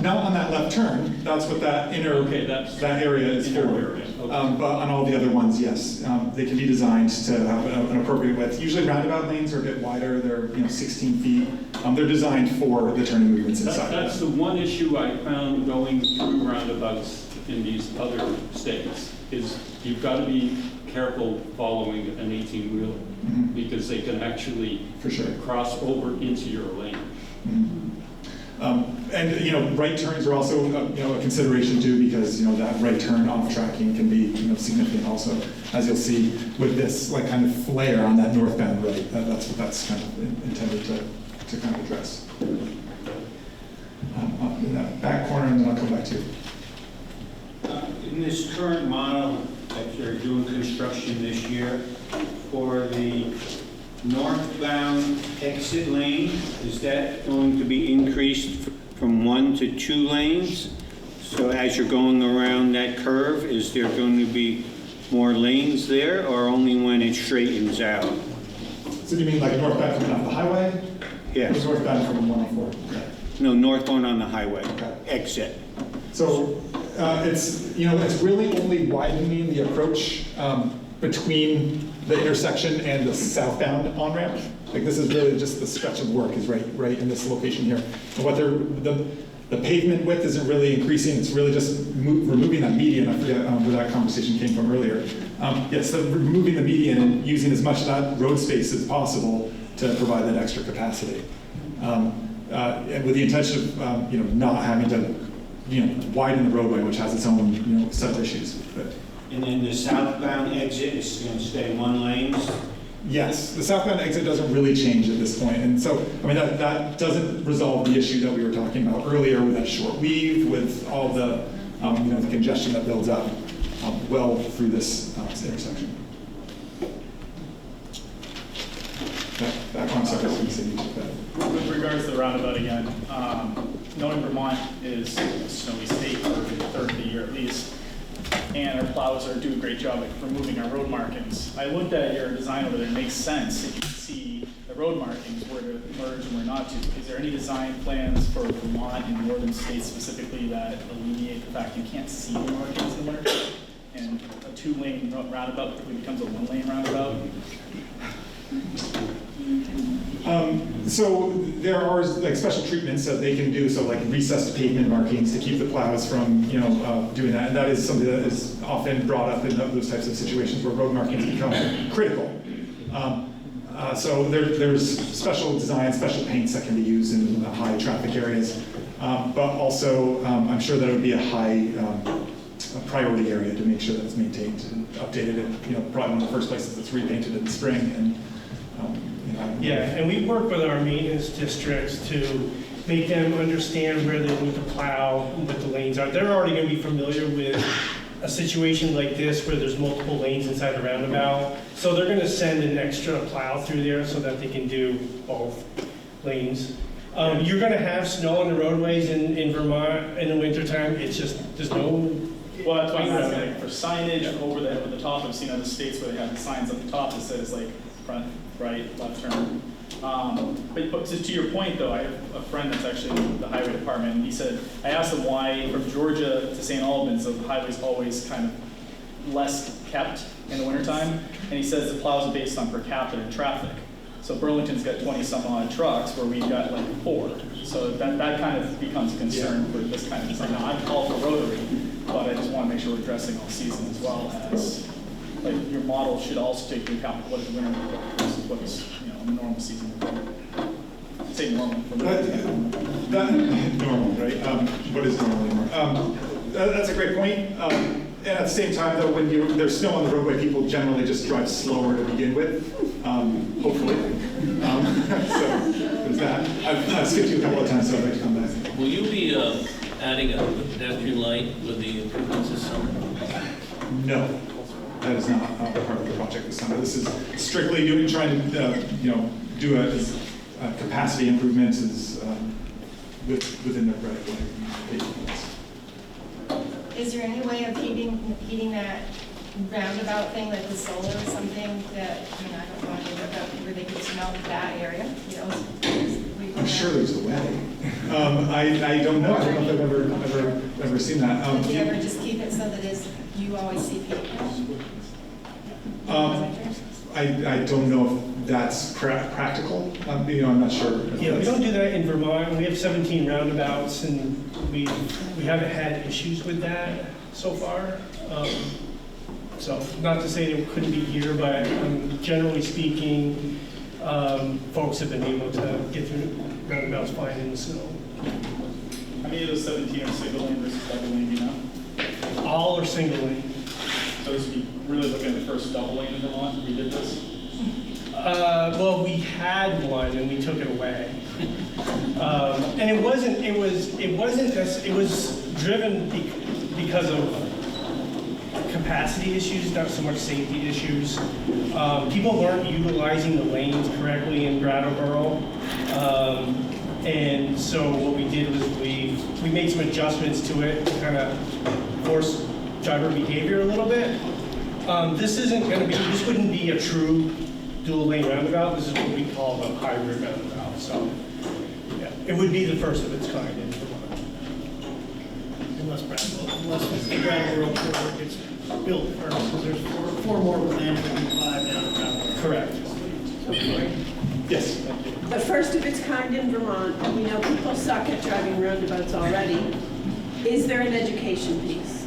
S1: Not on that left turn. That's what that inner that area is for.
S16: Area. Okay.
S1: But on all the other ones, yes, they can be designed to have an appropriate width. Usually roundabout lanes are a bit wider. They're 16 feet. They're designed for the turning movements inside.
S16: That's the one issue I found going through roundabouts in these other states is you've got to be careful following an 18-wheeler because they can actually cross over into your lane.
S1: And right turns are also a consideration too, because that right turn off tracking can be significant also, as you'll see with this kind of flare on that northbound right. That's what that's kind of intended to kind of address. In that back corner, and then I'll come back to you.
S20: In this current model that you're doing construction this year, for the northbound exit lane, is that going to be increased from 1 to 2 lanes? So as you're going around that curve, is there going to be more lanes there, or only when it straightens out?
S1: So do you mean like northbound coming off the highway?
S20: Yes.
S1: Or northbound from 104? Okay.
S20: No, northbound on the highway, exit.
S1: So it's really only widening the approach between the intersection and the southbound on-ramp. Like this is really just the stretch of work is right in this location here. And what the pavement width isn't really increasing. It's really just removing that median. I forget where that conversation came from earlier. Yes, so removing the median and using as much of that road space as possible to provide that extra capacity. And with the intention of not having to widen the roadway, which has its own set of issues. But,
S20: and then the southbound exit is going to stay 1 lane?
S1: Yes, the southbound exit doesn't really change at this point. And so, I mean, that doesn't resolve the issue that we were talking about earlier with that short weave, with all the, the congestion that builds up well through this intersection. I'm sorry, I was going to say you took that.
S17: With regards to the roundabout again, knowing Vermont is a snowy state for a third of the year at least, and our plows do a great job at removing our road markings. I looked at your design over there, it makes sense if you see the road markings, where to merge and where not to. Is there any design plans for Vermont and northern states specifically that alleviate the fact you can't see the markings in the winter? And a 2-lane roundabout quickly becomes a 1-lane roundabout?
S1: So there are like special treatments that they can do, so like recessed pavement markings to keep the plows from, doing that. And that is something that is often brought up in those types of situations where road markings become critical. So there's special design, special paints that can be used in high traffic areas. But also, I'm sure that it would be a high a priority area to make sure that it's maintained and updated. And probably one of the first places that's repainted in the spring. And
S5: yeah, and we work with our maintenance districts to make them understand where they need to plow, what the lanes are. They're already going to be familiar with a situation like this where there's multiple lanes inside the roundabout. So they're going to send an extra plow through there so that they can do both lanes. You're going to have snow on the roadways in Vermont in the wintertime. It's just, there's no...
S17: Well, that's why I'm asking, like, for signage over the top. I've seen other states where they have the signs at the top that says like front, right, left turn. But to your point though, I have a friend that's actually in the highway department, and he said, I asked him why from Georgia to St. Albans, the highway's always kind of less kept in the wintertime, and he says the plows are based on per capita traffic. So Burlington's got 20 some odd trucks where we've got like 4. So that kind of becomes a concern for this kind of design. Now, I'm all for rotary, but I just want to make sure we're addressing all season as well as, like, your model should also take into account what is winter versus what's, the normal season. Say normal.
S1: That normal, right? What is normally normal? That's a great point. And at the same time, though, when there's snow on the roadway, people generally just drive slower to begin with, hopefully. So there's that. I've skipped you a couple of times, so I'd like to come back.
S19: Will you be adding a pedestrian light with the improvements this summer?
S1: No, that is not part of the project this summer. This is strictly trying to do a capacity improvement within the right of way.
S10: Is there any way of heating that roundabout thing, like the solar or something that, I don't know anything about where they could smell that area,
S1: I'm sure there's a way. I don't know. I don't know if I've ever seen that.
S10: Do you ever just keep it so that you always see people?
S5: I don't know if that's practical. I'm not sure. Yeah, we don't do that in Vermont. We have 17 roundabouts, and we haven't had issues with that so far. So not to say they couldn't be here, but generally speaking, folks have been able to get through roundabouts fine in the snow.
S17: How many of those 17 are single lane versus double lane, do you know?
S5: All are single lane.
S17: So this would be really looking at the first double lane in Vermont when we did this?
S5: Well, we had one and we took it away. And it was driven because of capacity issues, not so much safety issues. People weren't utilizing the lanes correctly in Brattleboro. And so what we did was we made some adjustments to it to kind of force driver behavior a little bit. This wouldn't be a true dual lane roundabout. This is what we call a hybrid roundabout. So yeah, it would be the first of its kind in Vermont. Unless Brattleboro gets built first, because there's four more planned for B5 down in Brattleboro. Correct. Yes.
S11: The first of its kind in Vermont, and we know people suck at driving roundabouts already. Is there an education piece?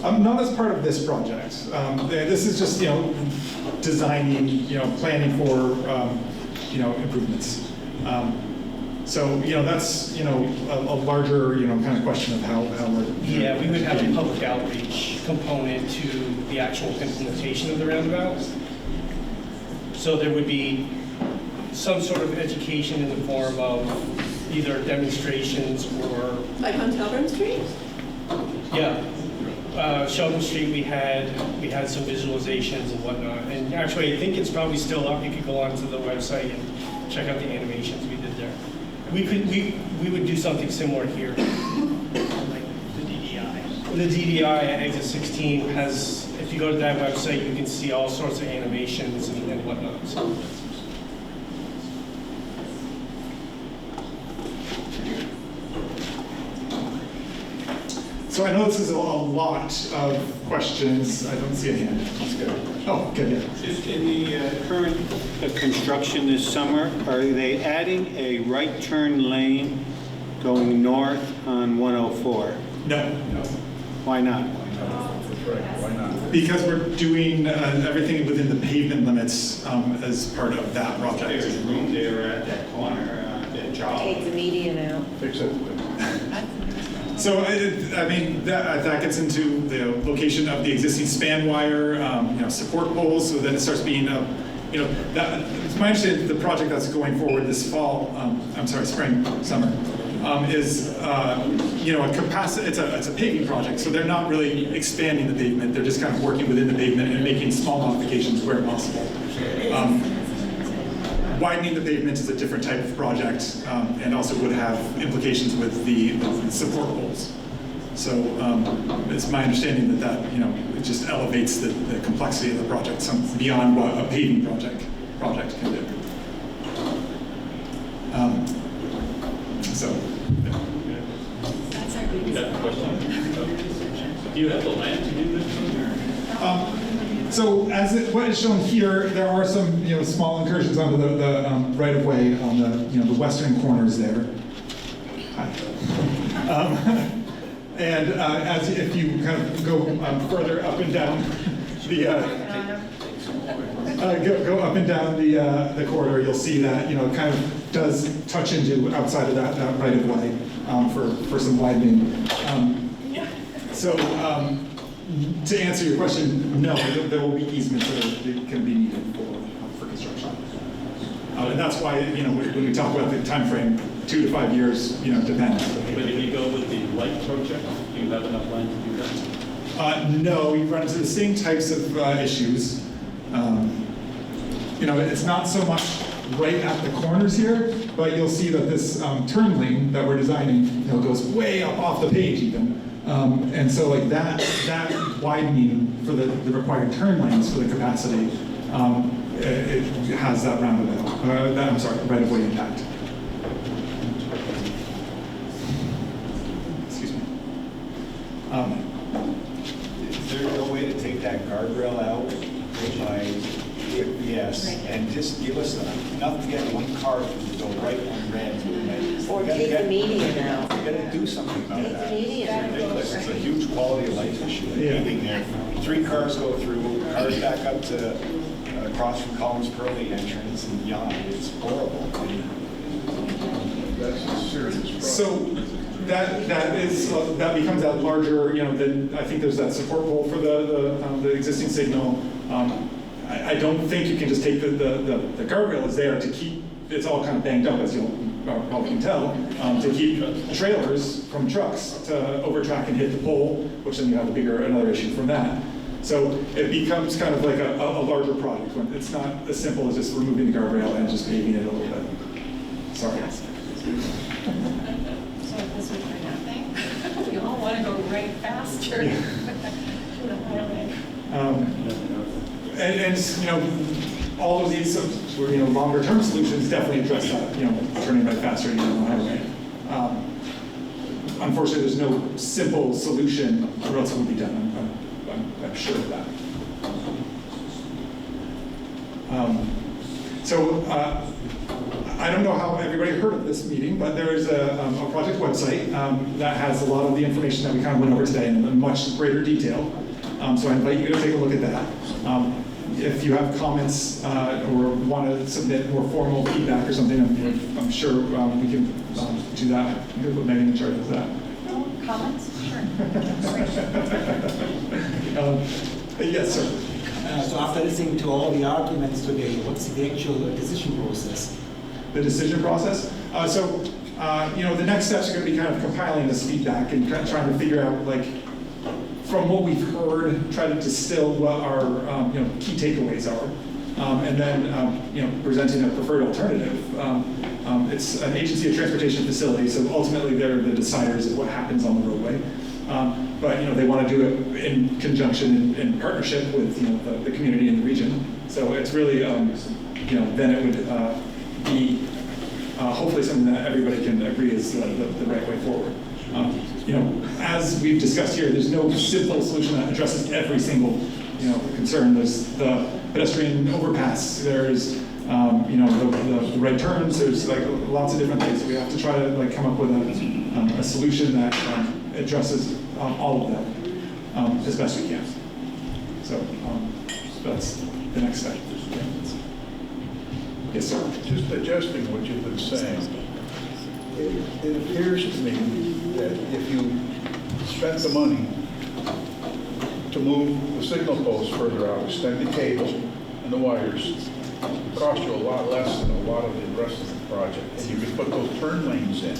S1: Not as part of this project. This is just, designing, planning for, improvements. So, that's, a larger, kind of question of how we're...
S5: Yeah, we would have a public outreach component to the actual implementation of the roundabout. So there would be some sort of education in the form of either demonstrations or...
S11: Like on Telburn Street?
S5: Yeah. Sheldon Street, we had some visualizations and whatnot. And actually, I think it's probably still up. You could go onto the website and check out the animations we did there. We would do something similar here.
S16: Like the DDI.
S5: The DDI at Exit 16 has, if you go to that website, you can see all sorts of animations and whatnot. So.
S1: So I know this is a lot of questions. I don't see a hand. That's good. Oh, good, yeah.
S20: Just in the current construction this summer, are they adding a right turn lane going north on 104?
S1: No.
S20: Why not?
S14: Why not?
S1: Because we're doing everything within the pavement limits as part of that project.
S20: There's room there at that corner, that job.
S2: Take the median out.
S18: Fix it.
S1: So, I mean, that gets into the location of the existing span wire, support poles, so then it starts being, it's my understanding the project that's going forward this fall, spring, summer, is, a capacity, it's a paving project, so they're not really expanding the pavement, they're just kind of working within the pavement and making small modifications where possible. Widening the pavement is a different type of project and also would have implications with the support poles. So it's my understanding that it just elevates the complexity of the project beyond what a paving project can do.
S16: Got a question? Do you have the land to do this?
S1: So what is shown here, there are some small incursions onto the right of way on the western corners there. And if you kind of go further up and down the go up and down the corridor, you'll see that it kind of does touch into outside of that right of way for some widening. To answer your question, no, there will be easements that can be needed for construction. And that's why, when we talk about the time frame, 2 to 5 years, depends.
S16: But if you go with the light project, do you have enough land to do that?
S1: No, we run into the same types of issues. It's not so much right at the corners here, but you'll see that this turn lane that we're designing, goes way up off the page even. And so like that widening for the required turn lanes for the capacity, it has that roundabout, right of way impact. Excuse me.
S7: Is there no way to take that guardrail out? Yes, and just give us enough to get one car to go right on red.
S2: Or take the median out.
S7: We gotta do something about
S2: Take
S7: that.
S2: the median
S7: It's
S2: out.
S7: ridiculous. It's a huge quality of life issue.
S1: Yeah.
S7: Being there, 3 cars go through, cars back up to across from Collins Pearly entrance and beyond. It's horrible.
S18: That's a serious problem.
S1: So that becomes that larger, then I think there's that support pole for the existing signal. I don't think you can just take the guardrail is there to keep, it's all kind of banged up as you'll probably can tell, to keep trailers from trucks to overtrack and hit the pole, which then you have another issue from that. So it becomes kind of like a larger project when it's not as simple as just removing the guardrail and just paving it a little bit. Sorry.
S10: So this would be nothing. We all want to go right faster.
S1: All of these longer term solutions definitely address that, turning right faster on the highway. Unfortunately, there's no simple solution or else it would be done. I'm sure of that. I don't know how everybody heard of this meeting, but there is a project website that has a lot of the information that we kind of went over today in much greater detail. So I invite you to take a look at that. If you have comments or want to submit more formal feedback or something, I'm sure we can do that. I think we'll put Megan in charge of that.
S10: Comments? Sure.
S1: Yes, sir.
S9: So after listening to all the arguments today, what's the actual decision process?
S1: The decision process? The next steps are going to be kind of compiling this feedback and trying to figure out from what we've heard, try to distill what our key takeaways are, and then presenting a preferred alternative. It's an agency of transportation facility, so ultimately they're the deciders of what happens on the roadway. But they want to do it in conjunction, in partnership with the community and the region. So it's really then it would be hopefully something that everybody can agree is the right way forward. As we've discussed here, there's no simple solution that addresses every single concern. There's the pedestrian overpass. There's the right turns. There's like lots of different things. So we have to try to come up with a solution that addresses all of them as best we can. So that's the next step. Yes, sir.
S18: Just adjusting what you've been saying, it appears to me that if you spent the money to move the signal posts further out, extend the cable and the wires, it would cost you a lot less than a lot of the rest of the project. And you could put those turn lanes in,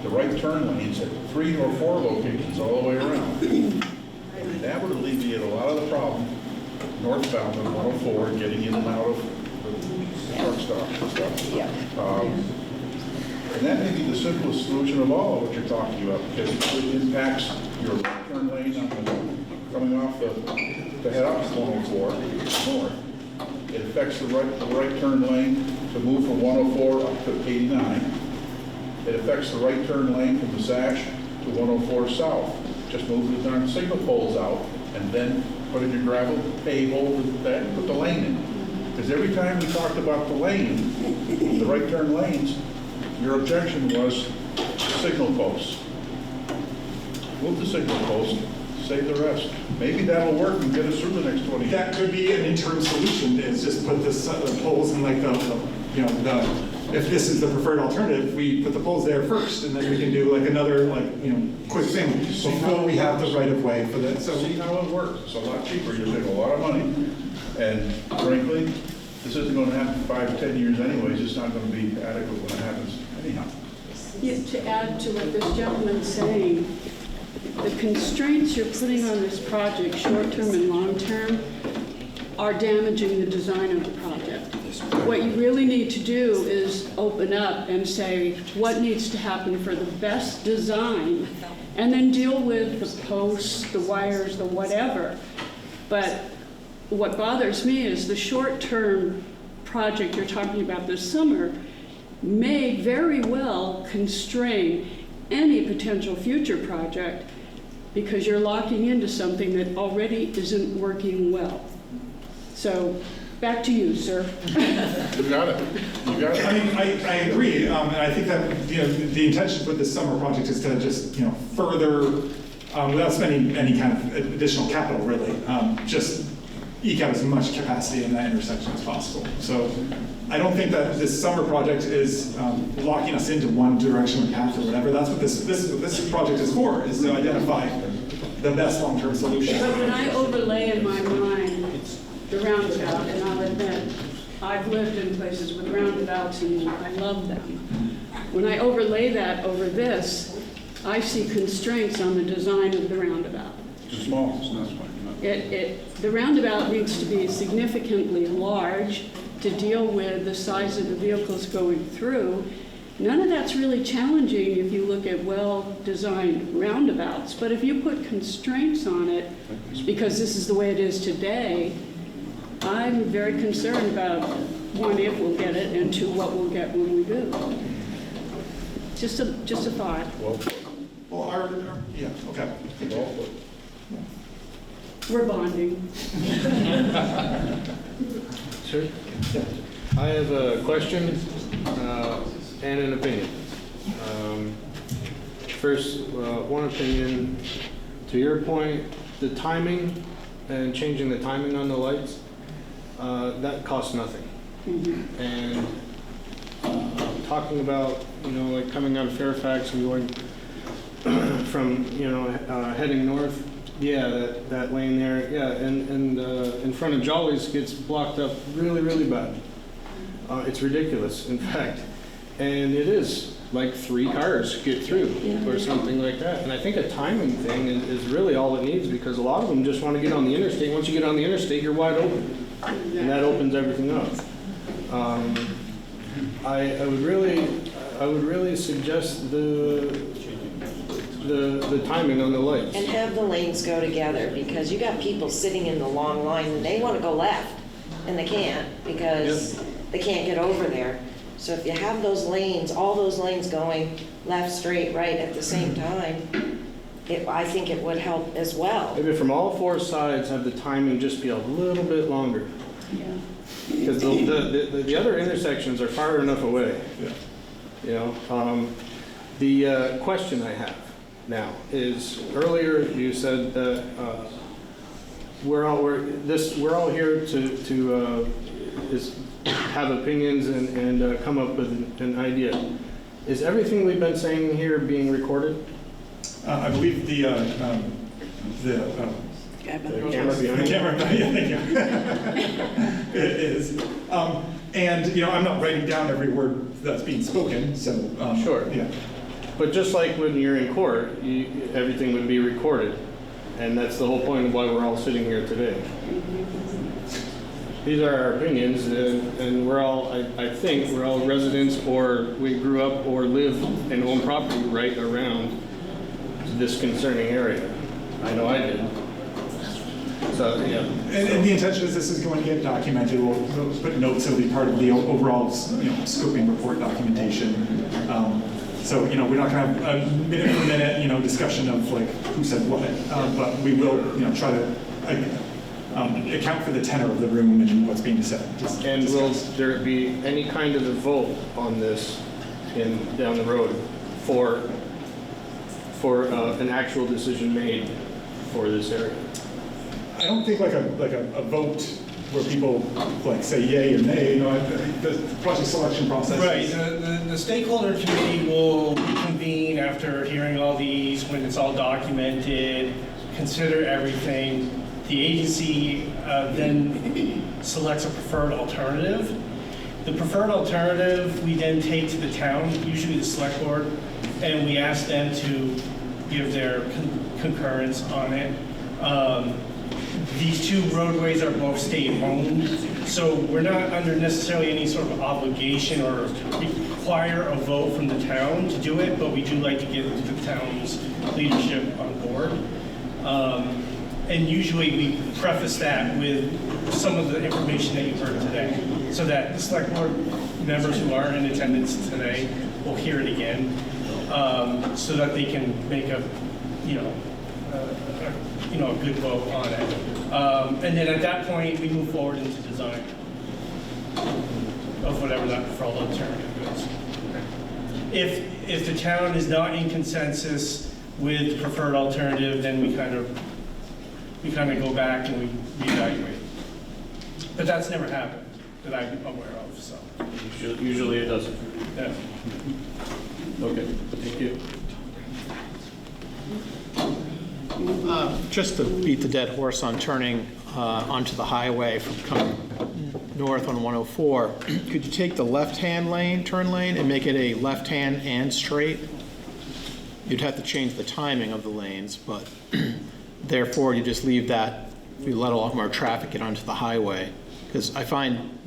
S18: the right turn lanes at 3 or 4 locations all the way around. And that would alleviate a lot of the problem northbound on 104, getting in and out of the truck stops and stuff. And that may be the simplest solution of all of what you're talking about, because it impacts your turn lane on coming off the head up 104 north. It affects the right turn lane to move from 104 up to 89. It affects the right turn lane from the Sash to 104 south. Just move the darn signal poles out and then put in your gravel, pave over that, and put the lane in. Because every time we talked about the lane, the right turn lanes, your objection was signal posts. Move the signal post, save the rest. Maybe that'll work and get us through the next 20 years.
S1: That could be an interim solution, is just put the poles in if this is the preferred alternative, we put the poles there first, and then we can do another quick thing before we have the right of way for that.
S18: So see how it works. It's a lot cheaper. You're saving a lot of money. And frankly, this isn't going to happen for 5 or 10 years anyways. It's not going to be adequate when it happens anyhow.
S3: Yeah, to add to what this gentleman's saying, the constraints you're putting on this project, short-term and long-term, are damaging the design of the project. What you really need to do is open up and say what needs to happen for the best design, and then deal with the posts, the wires, the whatever. But what bothers me is the short-term project you're talking about this summer may very well constrain any potential future project, because you're locking into something that already isn't working well. So, back to you, sir.
S18: You got it. You got it.
S1: I mean, I agree, and I think that the intention with this summer project is to just further, without spending any kind of additional capital, really, just eke out as much capacity in that intersection as possible. So I don't think that this summer project is locking us into one direction or path or whatever. That's what this project is for, is to identify the best long-term solution.
S3: But when I overlay in my mind the roundabout, and I'll admit, I've lived in places with roundabouts and I love them. When I overlay that over this, I see constraints on the design of the roundabout.
S18: It's small. It's not small.
S3: The roundabout needs to be significantly large to deal with the size of the vehicles going through. None of that's really challenging if you look at well-designed roundabouts, but if you put constraints on it, because this is the way it is today, I'm very concerned about, one, if we'll get it, and two, what we'll get when we do. Just a thought.
S1: Yeah, okay.
S3: We're bonding.
S4: Sir? I have a question and an opinion. First, one opinion. To your point, the timing and changing the timing on the lights, that costs nothing. Mm-hmm. And talking about, like coming out of Fairfax and going from, heading north, yeah, that lane there, yeah, and in front of Jolly's gets blocked up really, really bad. It's ridiculous, in fact. And it is like 3 cars get through or something like that. And I think a timing thing is really all it needs, because a lot of them just want to get on the interstate. Once you get on the interstate, you're wide open, and that opens everything up. I would really suggest the timing on the lights.
S2: And have the lanes go together, because you got people sitting in the long line and they want to go left and they can't because they can't get over there. So if you have those lanes, all those lanes going left, straight, right at the same time, I think it would help as well.
S4: Maybe from all 4 sides, have the timing just be a little bit longer. Because the other intersections are far enough away. You know, the question I have now is, earlier you said that we're all here to have opinions and come up with an idea. Is everything we've been saying here being recorded?
S1: I believe the
S4: camera behind
S1: the camera, yeah, thank you. It is. And, you know, I'm not writing down every word that's being spoken, so.
S4: Sure.
S1: Yeah.
S4: But just like when you're in court, everything would be recorded. And that's the whole point of why we're all sitting here today. These are our opinions, and we're all, I think, we're all residents, or we grew up or live and own property right around this concerning area. I know I did. So, yeah.
S1: And the intention is this is going to get documented. We'll put notes. It'll be part of the overall, you know, scoping report documentation. So, you know, we're not going to have a minute per minute, you know, discussion of like who said what, but we will, you know, try to account for the tenor of the room and what's being said.
S4: And will there be any kind of a vote on this down the road for an actual decision made for this area?
S1: I don't think like a vote where people like say yay or nay. You know, the project selection process.
S5: Right. The stakeholder committee will reconvene after hearing all these, when it's all documented, consider everything. The agency then selects a preferred alternative. The preferred alternative we then take to the town, usually the select board, and we ask them to give their concurrence on it. These 2 roadways are both state-owned, so we're not under necessarily any sort of obligation or require a vote from the town to do it, but we do like to get the town's leadership on board. And usually we preface that with some of the information that you've heard today, so that the select board members who are in attendance today will hear it again, so that they can make a good vote on it. And then at that point, we move forward into design of whatever that preferred alternative is. If the town is not in consensus with the preferred alternative, then we kind of go back and we reevaluate. But that's never happened that I'm aware of. So
S4: usually it doesn't.
S5: Yeah.
S4: Okay. Thank you.
S8: Just to beat the dead horse on turning onto the highway from coming north on 104, could you take the left-hand lane, turn lane, and make it a left-hand and straight? You'd have to change the timing of the lanes, but therefore you just leave that, you let a lot more traffic get onto the highway. Because I find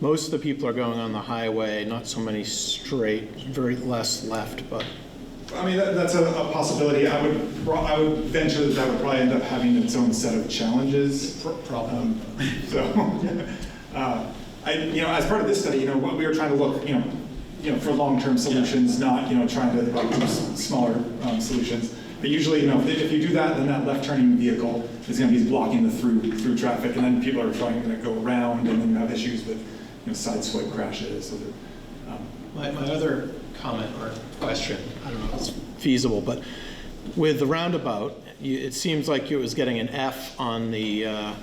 S8: most of the people are going on the highway, not so many straight, very less left, but.
S1: I mean, that's a possibility. I would venture that would probably end up having its own set of challenges. Problem. As part of this study, what we were trying to look, for long-term solutions, not, trying to do smaller solutions. But usually, if you do that, then that left-turning vehicle is going to be blocking the through traffic, and then people are trying to go around, and then you have issues with, side swipe crashes. So that,
S8: My other comment or question, I don't know if it's feasible, but with the roundabout, it seems like it was getting an F on the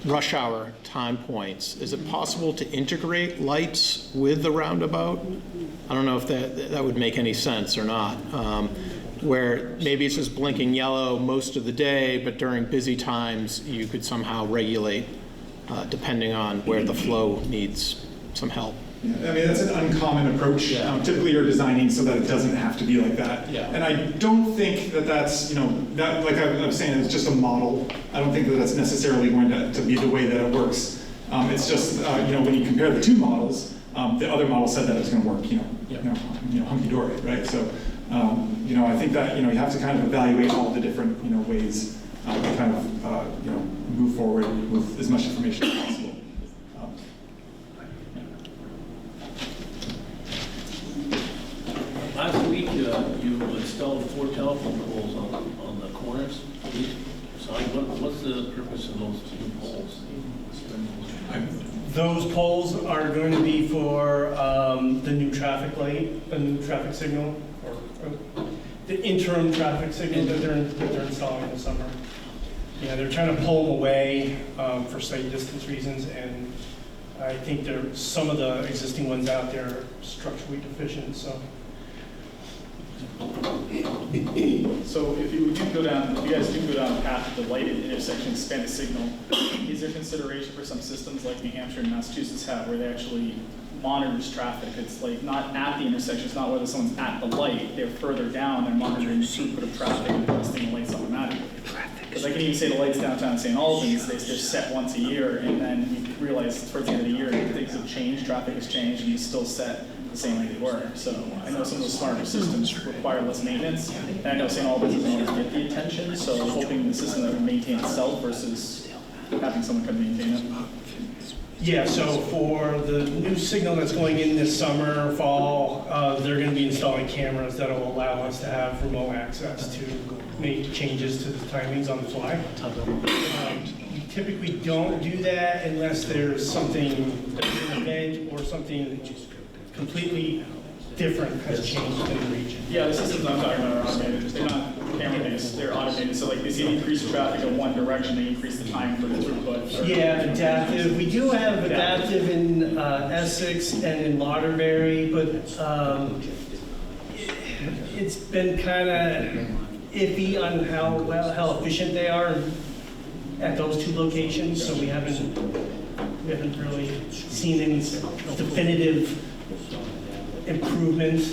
S8: rush hour time points. Is it possible to integrate lights with the roundabout? I don't know if that would make any sense or not. Where maybe it's just blinking yellow most of the day, but during busy times you could somehow regulate depending on where the flow needs some help.
S1: Yeah, I mean, that's an uncommon approach. Typically you're designing so that it doesn't have to be like that.
S8: Yeah.
S1: And I don't think that that's, that, like I was saying, it's just a model. I don't think that that's necessarily going to be the way that it works. It's just, when you compare the two models, the other model said that it was going to work, hunky-dory, right? So, I think that, you have to kind of evaluate all the different, ways to kind of, move forward with as much information as possible.
S19: Last week, you installed 4 telephone poles on the corners. So what's the purpose of those 2 poles?
S5: Those poles are going to be for the new traffic light, the new traffic signal, or the interim traffic signal that they're installing in the summer. Yeah, they're trying to pull them away for sight distance reasons, and I think some of the existing ones out there are structurally deficient, so.
S17: So if you guys do go down the path of the lighted intersection, expand the signal, is there consideration for some systems like New Hampshire and Massachusetts have where they actually monitors traffic? It's like not at the intersection, it's not whether someone's at the light, they're further down, they're monitoring the throughput of traffic and adjusting the lights automatically. Because I can even say the lights downtown St. Albans, they're set once a year, and then you realize towards the end of the year, things have changed, traffic has changed, and you still set the same way they were. So I know some of those smarter systems require less maintenance, and I know St. Albans doesn't always get the attention, so hoping the system that would maintain itself versus having someone come maintain it.
S5: Yeah, so for the new signal that's going in this summer, fall, they're going to be installing cameras that will allow us to have remote access to make changes to the timings on the fly. We typically don't do that unless there's something, an event or something completely different has changed in the region.
S17: Yeah, the systems I'm talking about are automated. They're not camera-based, they're automated. So like they see an increase in traffic in one direction, they increase the time for the throughput.
S5: Yeah, adaptive. We do have adaptive in Essex and in Waterbury, but it's been kind of iffy on how efficient they are at those 2 locations. So we haven't really seen any definitive improvements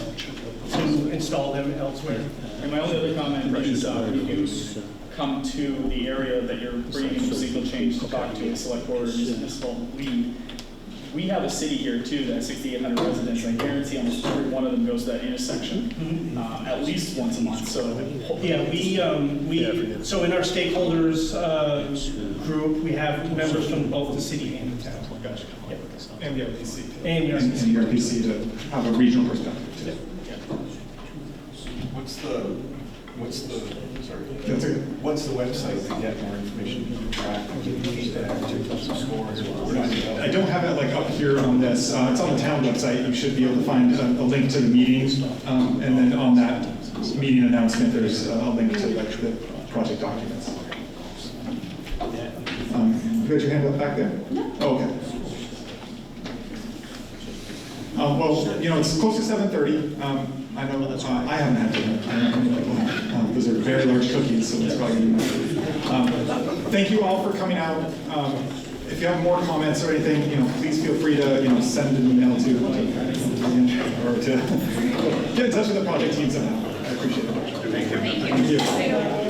S5: to install them elsewhere.
S17: And my only other comment is when you come to the area that you're bringing a signal change to talk to a select board or municipal lead, we have a city here too that has 6,800 residents. I guarantee almost every one of them goes to that intersection at least once a month. So
S5: yeah, so in our stakeholders group, we have members from both the city and the town.
S17: Gotcha. Yeah.
S5: And the RPC.
S1: And the RPC to have a regional perspective too.
S7: What's the website to get more information, track, feedback, scores?
S1: I don't have it like up here on this. It's on the town website. You should be able to find a link to the meetings, and then on that meeting announcement, there's a link to like the project documents. You got your hand up back there? No. Oh, okay. Well, it's close to 7:30. I know I haven't had dinner. Those are very large cookies, so that's probably going to be thank you all for coming out. If you have more comments or anything, please feel free to, send an email to or to get in touch with the project team somehow. I appreciate it. Thank you. Thank you.